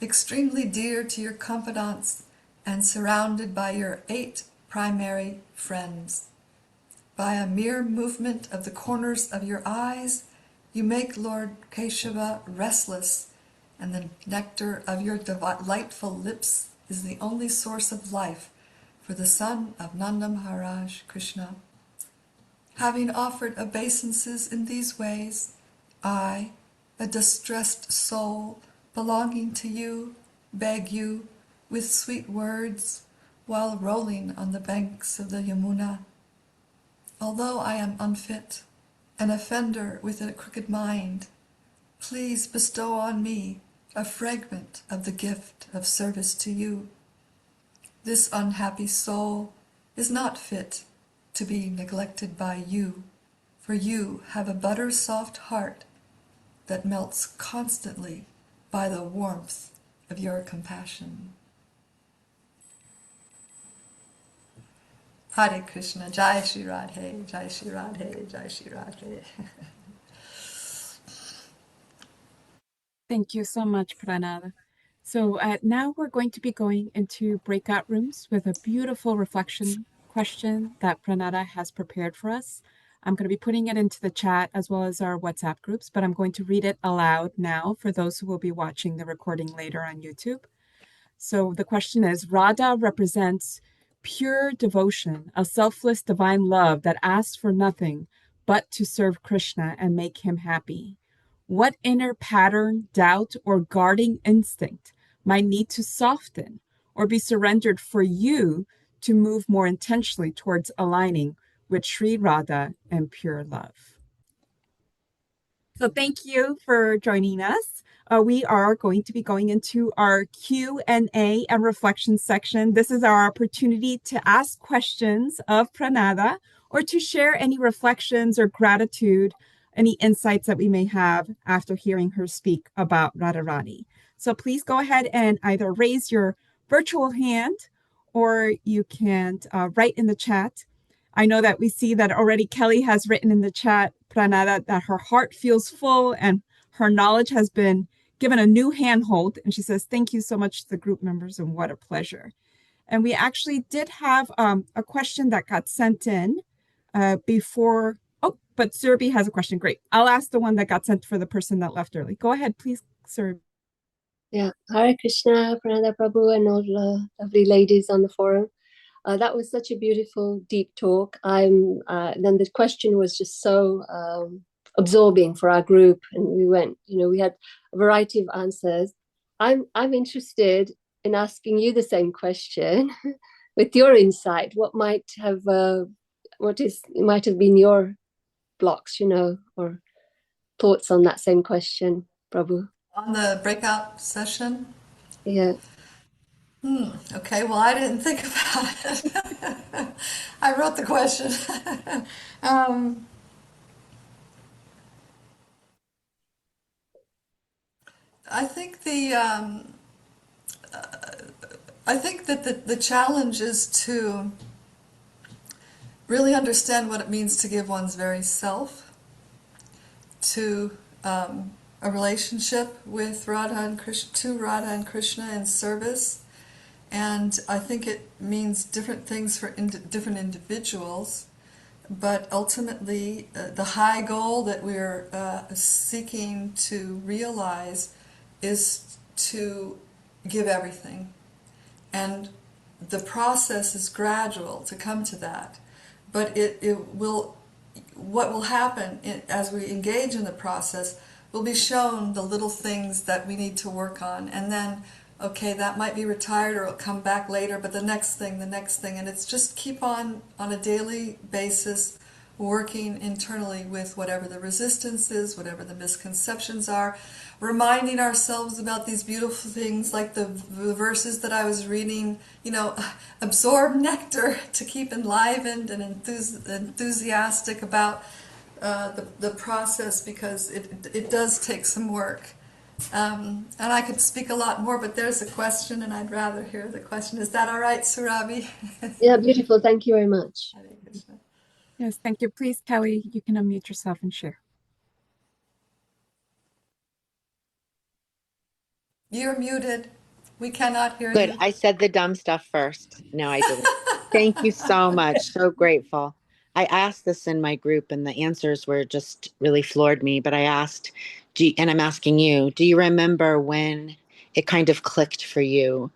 Speaker 2: extremely dear to your confidants, and surrounded by your 8 primary friends. By a mere movement of the corners of your eyes, you make Lord Keshava restless, and the nectar of your delightful lips is the only source of life for the son of Nanda Maharaj Krishna. Having offered obeisances in these ways, I, a distressed soul belonging to you, beg you, with sweet words, while rolling on the banks of the Yamuna. Although I am unfit, an offender with a crooked mind, please bestow on me a fragment of the gift of service to you. This unhappy soul is not fit to be neglected by you, for you have a butter-soft heart that melts constantly by the warmth of your compassion. Hare Krishna, Jai Shri Radhe, Jai Shri Radhe, Jai Shri Radhe.
Speaker 1: Thank you so much, Pranada. So now we're going to be going into breakout rooms with a beautiful reflection question that Pranada has prepared for us. I'm going to be putting it into the chat as well as our WhatsApp groups, but I'm going to read it aloud now for those who will be watching the recording later on YouTube. So the question is, Radha represents pure devotion, a selfless divine love that asks for nothing but to serve Krishna and make him happy. What inner pattern, doubt, or guarding instinct might need to soften or be surrendered for you to move more intentionally towards aligning with Sri Radha and pure love? So thank you for joining us. We are going to be going into our Q&A and reflection section. This is our opportunity to ask questions of Pranada or to share any reflections or gratitude, any insights that we may have after hearing her speak about Radharani. So please go ahead and either raise your virtual hand or you can write in the chat. I know that we see that already Kelly has written in the chat, Pranada, that her heart feels full and her knowledge has been given a new handhold. And she says, thank you so much to the group members and what a pleasure. And we actually did have a question that got sent in before. Oh, but Surabhi has a question. Great. I'll ask the one that got sent for the person that left early. Go ahead, please, Surabhi.
Speaker 3: Yeah, Hare Krishna, Pranada Prabhu, and all the lovely ladies on the forum. That was such a beautiful, deep talk. Then the question was just so absorbing for our group, and we went. We had a variety of answers. I'm interested in asking you the same question, with your insight. What might have been your blocks, or thoughts on that same question, Prabhu?
Speaker 2: On the breakout session?
Speaker 3: Yeah.
Speaker 2: Okay, well, I didn't think about it. I wrote the question. I think I think that the challenge is to really understand what it means to give one's very self to a relationship with Radha and Krishna, to Radha and Krishna in service. And I think it means different things for different individuals, but ultimately the high goal that we're seeking to realize is to give everything. And the process is gradual to come to that, but what will happen as we engage in the process will be shown the little things that we need to work on, and then okay, that might be retired or it'll come back later, but the next thing, and it's just keep on a daily basis working internally with whatever the resistance is, whatever the misconceptions are, reminding ourselves about these beautiful things like the verses that I was reading, absorb nectar to keep enlivened and enthusiastic about the process, because it does take some work. And I could speak a lot more, but there's a question, and I'd rather hear the question. Is that all right, Surabhi?
Speaker 3: Yeah, beautiful. Thank you very much.
Speaker 1: Yes, thank you. Please, Kelly, you can unmute yourself and share.
Speaker 2: You're muted. We cannot hear
Speaker 4: Good.
Speaker 2: you.
Speaker 4: I said the dumb stuff first. No, I didn't. Thank you so much. So grateful. I asked this in my group, and the answers were just really floored me. But I asked, and I'm asking you, do you remember when it kind of clicked for you,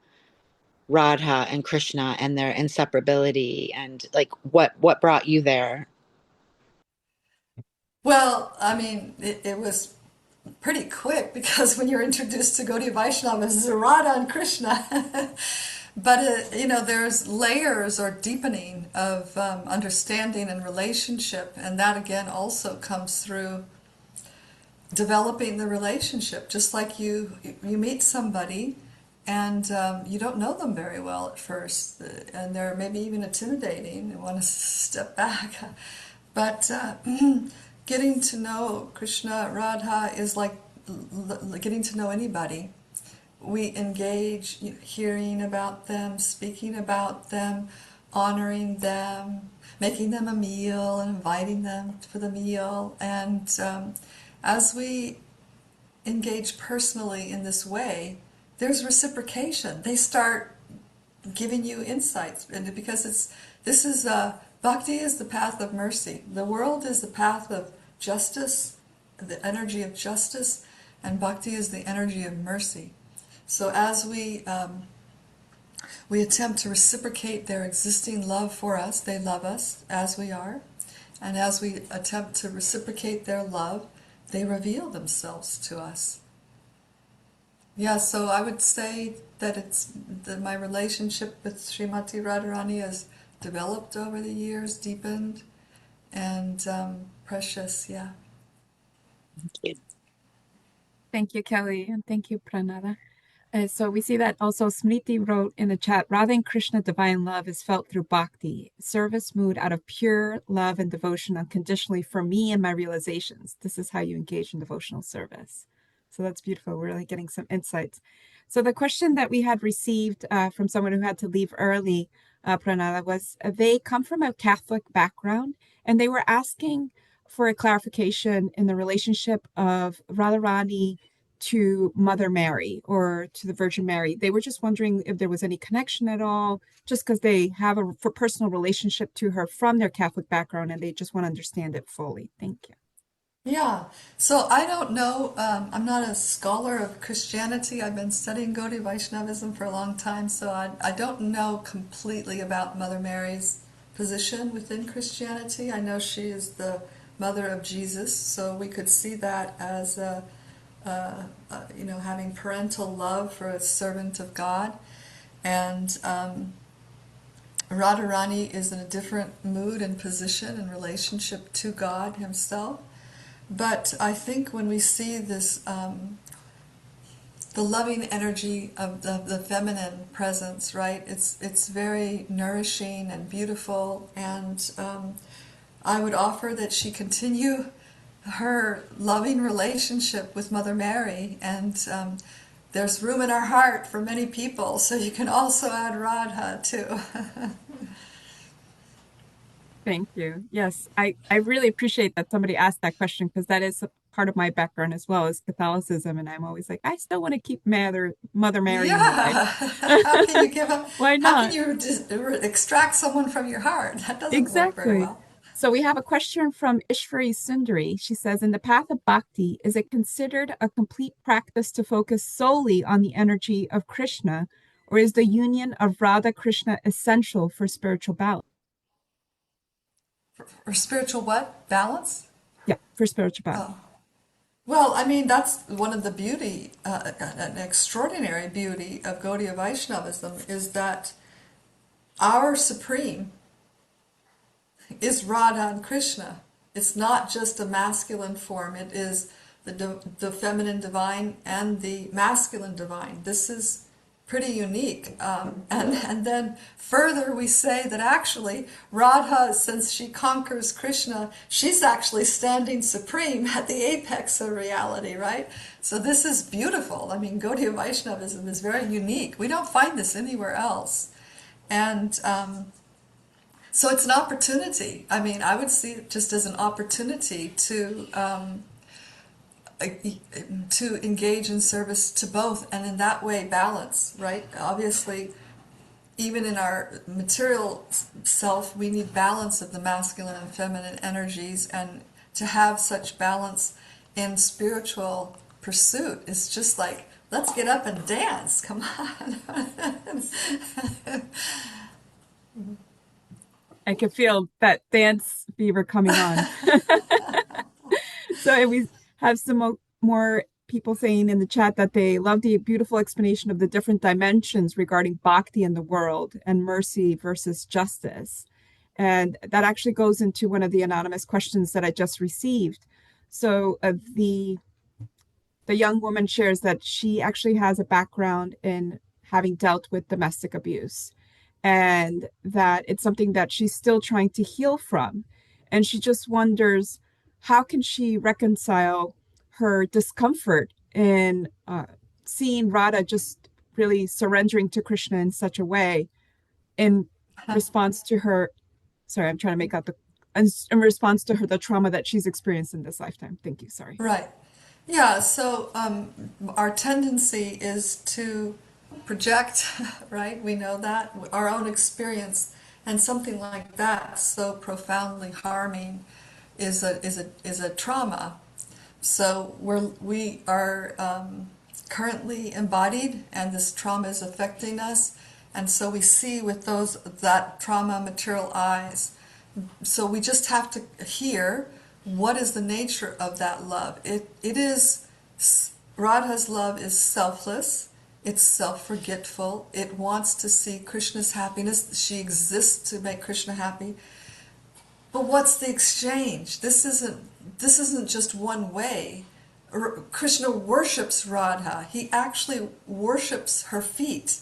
Speaker 4: Radha and Krishna and their inseparability, and like what brought you there?
Speaker 2: Well, I mean, it was pretty quick, because when you're introduced to Gaudiya Vaishnava, it's Radha and Krishna. But, there's layers or deepening of understanding and relationship, and that again also comes through developing the relationship. Just like you meet somebody and you don't know them very well at first, and they're maybe even intimidating and want to step back. But getting to know Krishna, Radha is like getting to know anybody. We engage, hearing about them, speaking about them, honoring them, making them a meal and inviting them for the meal. And as we engage personally in this way, there's reciprocation. They start giving you insights, and because this is bhakti is the path of mercy. The world is the path of justice, the energy of justice, and bhakti is the energy of mercy. So as we attempt to reciprocate their existing love for us, they love us as we are, and as we attempt to reciprocate their love, they reveal themselves to us. Yeah, so I would say that my relationship with Srimati Radharani has developed over the years, deepened, and precious, yeah.
Speaker 4: Thank you.
Speaker 1: Thank you, Kelly, and thank you, Pranada. So we see that also Smriti wrote in the chat, Radha and Krishna divine love is felt through bhakti, service mood out of pure love and devotion unconditionally for me and my realizations. This is how you engage in devotional service. So that's beautiful. We're really getting some insights. So the question that we had received from someone who had to leave early, Pranada, was they come from a Catholic background and they were asking for a clarification in the relationship of Radharani to Mother Mary or to the Virgin Mary. They were just wondering if there was any connection at all, just because they have a personal relationship to her from their Catholic background and they just want to understand it fully. Thank you.
Speaker 2: Yeah, so I don't know, I'm not a scholar of Christianity. I've been studying Gaudiya Vaishnavism for a long time, so I don't know completely about Mother Mary's position within Christianity. I know she is the mother of Jesus, so we could see that as having parental love for a servant of God. And Radharani is in a different mood and position and relationship to God himself. But I think when we see this, the loving energy of the feminine presence, right? It's very nourishing and beautiful, and I would offer that she continue her loving relationship with Mother Mary, and there's room in our heart for many people, so you can also add Radha too.
Speaker 1: Thank you. Yes, I really appreciate that somebody asked that question because that is a part of my background as well as Catholicism, and I'm always like, I still want to keep Mother Mary in my life.
Speaker 2: How can you give up?
Speaker 1: Why
Speaker 2: How can
Speaker 1: not?
Speaker 2: you extract someone from your heart? That doesn't work very
Speaker 1: Exactly.
Speaker 2: well.
Speaker 1: So we have a question from Ishvari Sundari. She says, in the path of bhakti, is it considered a complete practice to focus solely on the energy of Krishna, or is the union of Radha Krishna essential for spiritual balance?
Speaker 2: Or spiritual what? Balance?
Speaker 1: Yeah, for spiritual balance.
Speaker 2: Oh. Well, I mean, that's one of the beauty, an extraordinary beauty of Gaudiya Vaishnavism is that our supreme is Radha and Krishna. It's not just a masculine form. It is the feminine divine and the masculine divine. This is pretty unique. And then further we say that actually Radha, since she conquers Krishna, she's actually standing supreme at the apex of reality, right? So this is beautiful. I mean, Gaudiya Vaishnavism is very unique. We don't find this anywhere else. And so it's an opportunity. I mean, I would see it just as an opportunity to engage in service to both, and in that way balance, right? Obviously, even in our material self, we need balance of the masculine and feminine energies, and to have such balance in spiritual pursuit is just like, let's get up and dance, come on.
Speaker 1: I can feel that dance fever coming on. So we have some more people saying in the chat that they love the beautiful explanation of the different dimensions regarding bhakti in the world and mercy versus justice. And that actually goes into one of the anonymous questions that I just received. So the young woman shares that she actually has a background in having dealt with domestic abuse, and that it's something that she's still trying to heal from. And she just wonders, how can she reconcile her discomfort in seeing Radha just really surrendering to Krishna in such a way in response to her, sorry, I'm trying to in response to her, the trauma that she's experienced in this lifetime. Thank you, sorry.
Speaker 2: Right. Yeah, so our tendency is to project, right? We know that our own experience, and something like that so profoundly harming is a trauma. So we are currently embodied, and this trauma is affecting us, and so we see with that trauma material eyes. So we just have to hear what is the nature of that love. It is Radha's love is selfless. It's self-forgetful. It wants to see Krishna's happiness. She exists to make Krishna happy. But what's the exchange? This isn't just one way. Krishna worships Radha. He actually worships her feet.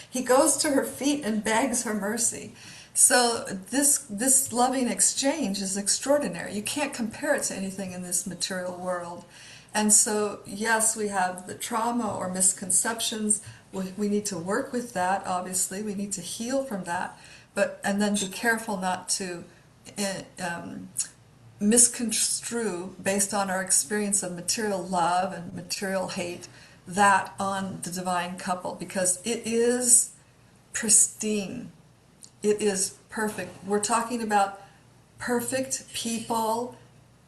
Speaker 2: He goes to her feet and begs her mercy. So this loving exchange is extraordinary. You can't compare it to anything in this material world. And so, yes, we have the trauma or misconceptions. We need to work with that, obviously. We need to heal from that. And then be careful not to misconstrue, based on our experience of material love and material hate, that on the divine couple, because it is pristine. It is perfect. We're talking about perfect people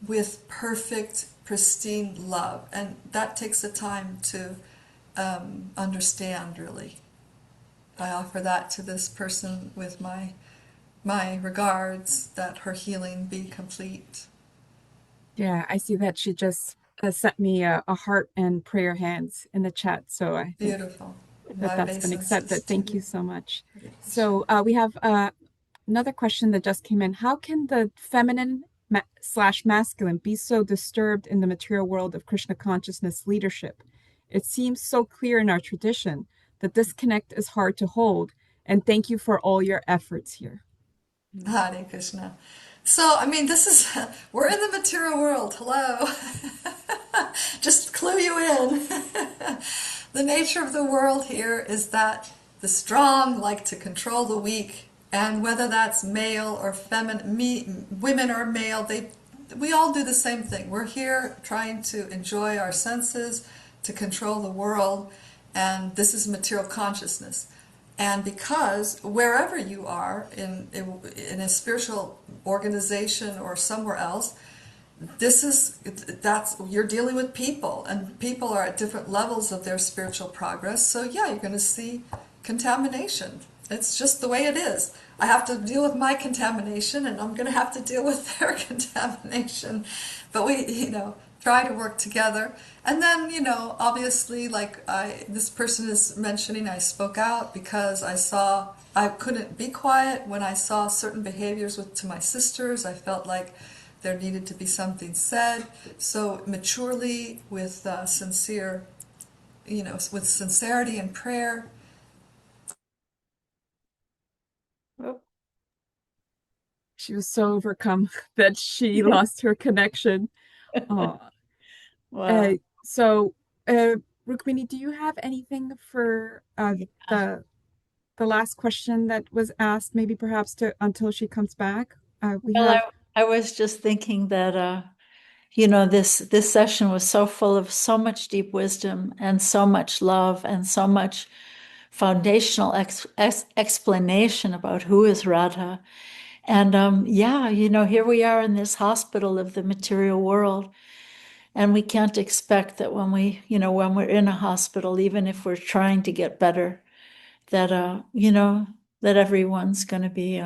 Speaker 2: with perfect, pristine love. And that takes the time to understand, really. I offer that to this person with my regards, that her healing be complete.
Speaker 1: Yeah, I see that she just sent me a heart and prayer hands in the chat. So I think
Speaker 2: Beautiful.
Speaker 1: that's been accepted. Thank you so much. So we have another question that just came in. How can the feminine / masculine be so disturbed in the material world of Krishna consciousness leadership? It seems so clear in our tradition. The disconnect is hard to hold. And thank you for all your efforts here.
Speaker 2: Hare Krishna. So, I mean, we're in the material world. Hello. Just clue you in. The nature of the world here is that the strong like to control the weak. And whether that's male or feminine, women or male, we all do the same thing. We're here trying to enjoy our senses, to control the world. And this is material consciousness. And because wherever you are in a spiritual organization or somewhere else, you're dealing with people, and people are at different levels of their spiritual progress. So yeah, you're going to see contamination. It's just the way it is. I have to deal with my contamination, and I'm going to have to deal with their contamination. But we, try to work together. And then, obviously, this person is mentioning, I spoke out because I couldn't be quiet when I saw certain behaviors to my sisters. I felt like there needed to be something said. So maturely, with with sincerity and prayer.
Speaker 1: She was so overcome that she lost her connection.
Speaker 5: Wow.
Speaker 1: So, Rukmini, do you have anything for the last question that was asked? Maybe perhaps until she comes back.
Speaker 5: I was just thinking that this session was so full of so much deep wisdom and so much love and so much foundational explanation about who is Radha. And here we are in this hospital of the material world. And we can't expect that when we're in a hospital, even if we're trying to get better, that that everyone's going to be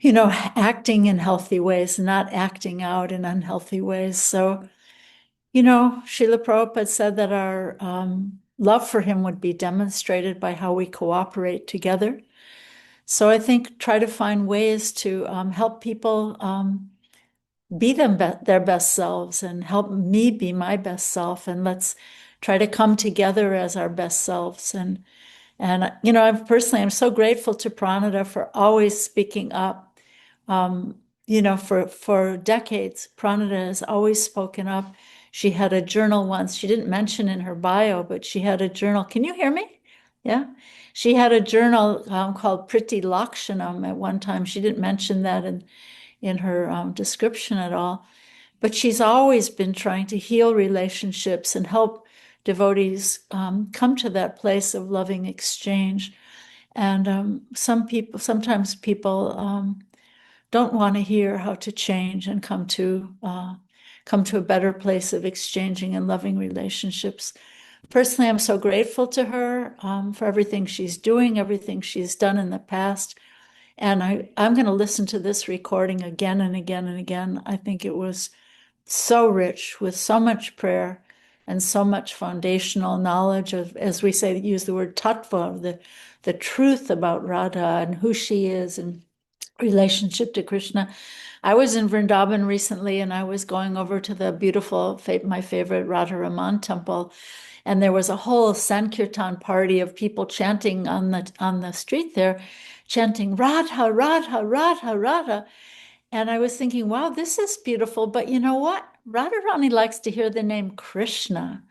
Speaker 5: acting in healthy ways, not acting out in unhealthy ways. So Srila Prabhupada said that our love for him would be demonstrated by how we cooperate together. So I think try to find ways to help people be their best selves, and help me be my best self, and let's try to come together as our best selves. And I'm so grateful to Pranada for always speaking up. For decades, Pranada has always spoken up. She had a journal once. She didn't mention in her bio, but she had a journal. Can you hear me? Yeah. She had a journal called Priti-laksanam at one time. She didn't mention that in her description at all. but she's always been trying to heal relationships and help devotees come to that place of loving exchange. And sometimes people don't want to hear how to change and come to a better place of exchanging and loving relationships. Personally, I'm so grateful to her for everything she's doing, everything she's done in the past. And I'm going to listen to this recording again and again and again. I think it was so rich with so much prayer and so much foundational knowledge of, as we say, use the word tattva, the truth about Radha and who she is and relationship to Krishna. I was in Vrindavan recently, and I was going over to the beautiful, my favorite Radharaman temple, and there was a whole Sankirtan party of people chanting on the street there, chanting Radha, Radha, Radha, Radha. And I was thinking, wow, this is beautiful. But you know what? Radharani likes to hear the name Krishna.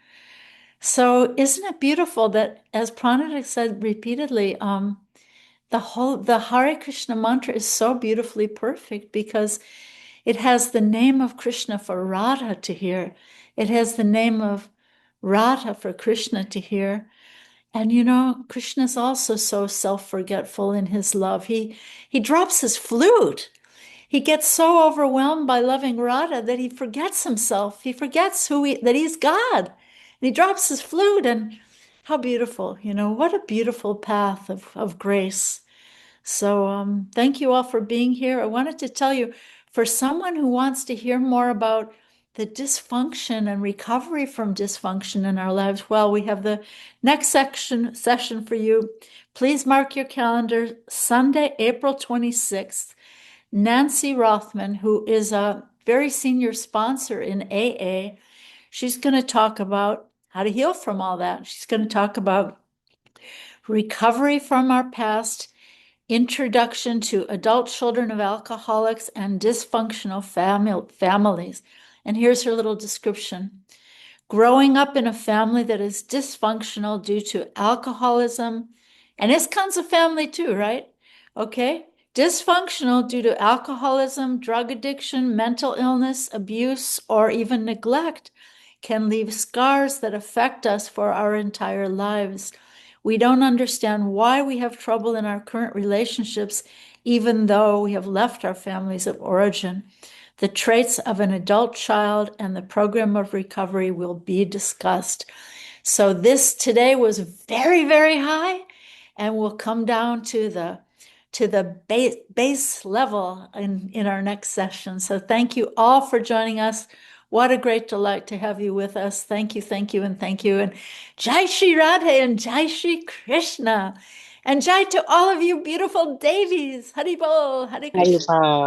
Speaker 5: So isn't it beautiful that, as Pranada said repeatedly, the Hare Krishna mantra is so beautifully perfect because it has the name of Krishna for Radha to hear. It has the name of Radha for Krishna to hear. And you know, Krishna's also so self-forgetful in his love. He drops his flute. He gets so overwhelmed by loving Radha that he forgets himself. He forgets that he's God. And he drops his flute, and how beautiful, you know, what a beautiful path of grace. So thank you all for being here. I wanted to tell you, for someone who wants to hear more about the dysfunction and recovery from dysfunction in our lives, well, we have the next session for you. Please mark your calendar, Sunday, April 26th. Nancy Rothman, who is a very senior sponsor in AA, she's going to talk about how to heal from all that. She's going to talk about recovery from our past, introduction to adult children of alcoholics and dysfunctional families. And here's her little description. Growing up in a family that is dysfunctional due to alcoholism, and ISKCON's a family too, right? Okay. Dysfunctional due to alcoholism, drug addiction, mental illness, abuse, or even neglect can leave scars that affect us for our entire lives. We don't understand why we have trouble in our current relationships, even though we have left our families of origin. The traits of an adult child and the program of recovery will be discussed. So this today was very, very high, and we'll come down to the base level in our next session. So thank you all for joining us. What a great delight to have you with us. Thank you, thank you, and thank you. And Jai Sri Radha and Jai Sri Krishna. And Jai to all of you beautiful Devis. Hari Bol, Hare Krishna.
Speaker 4: Haribo.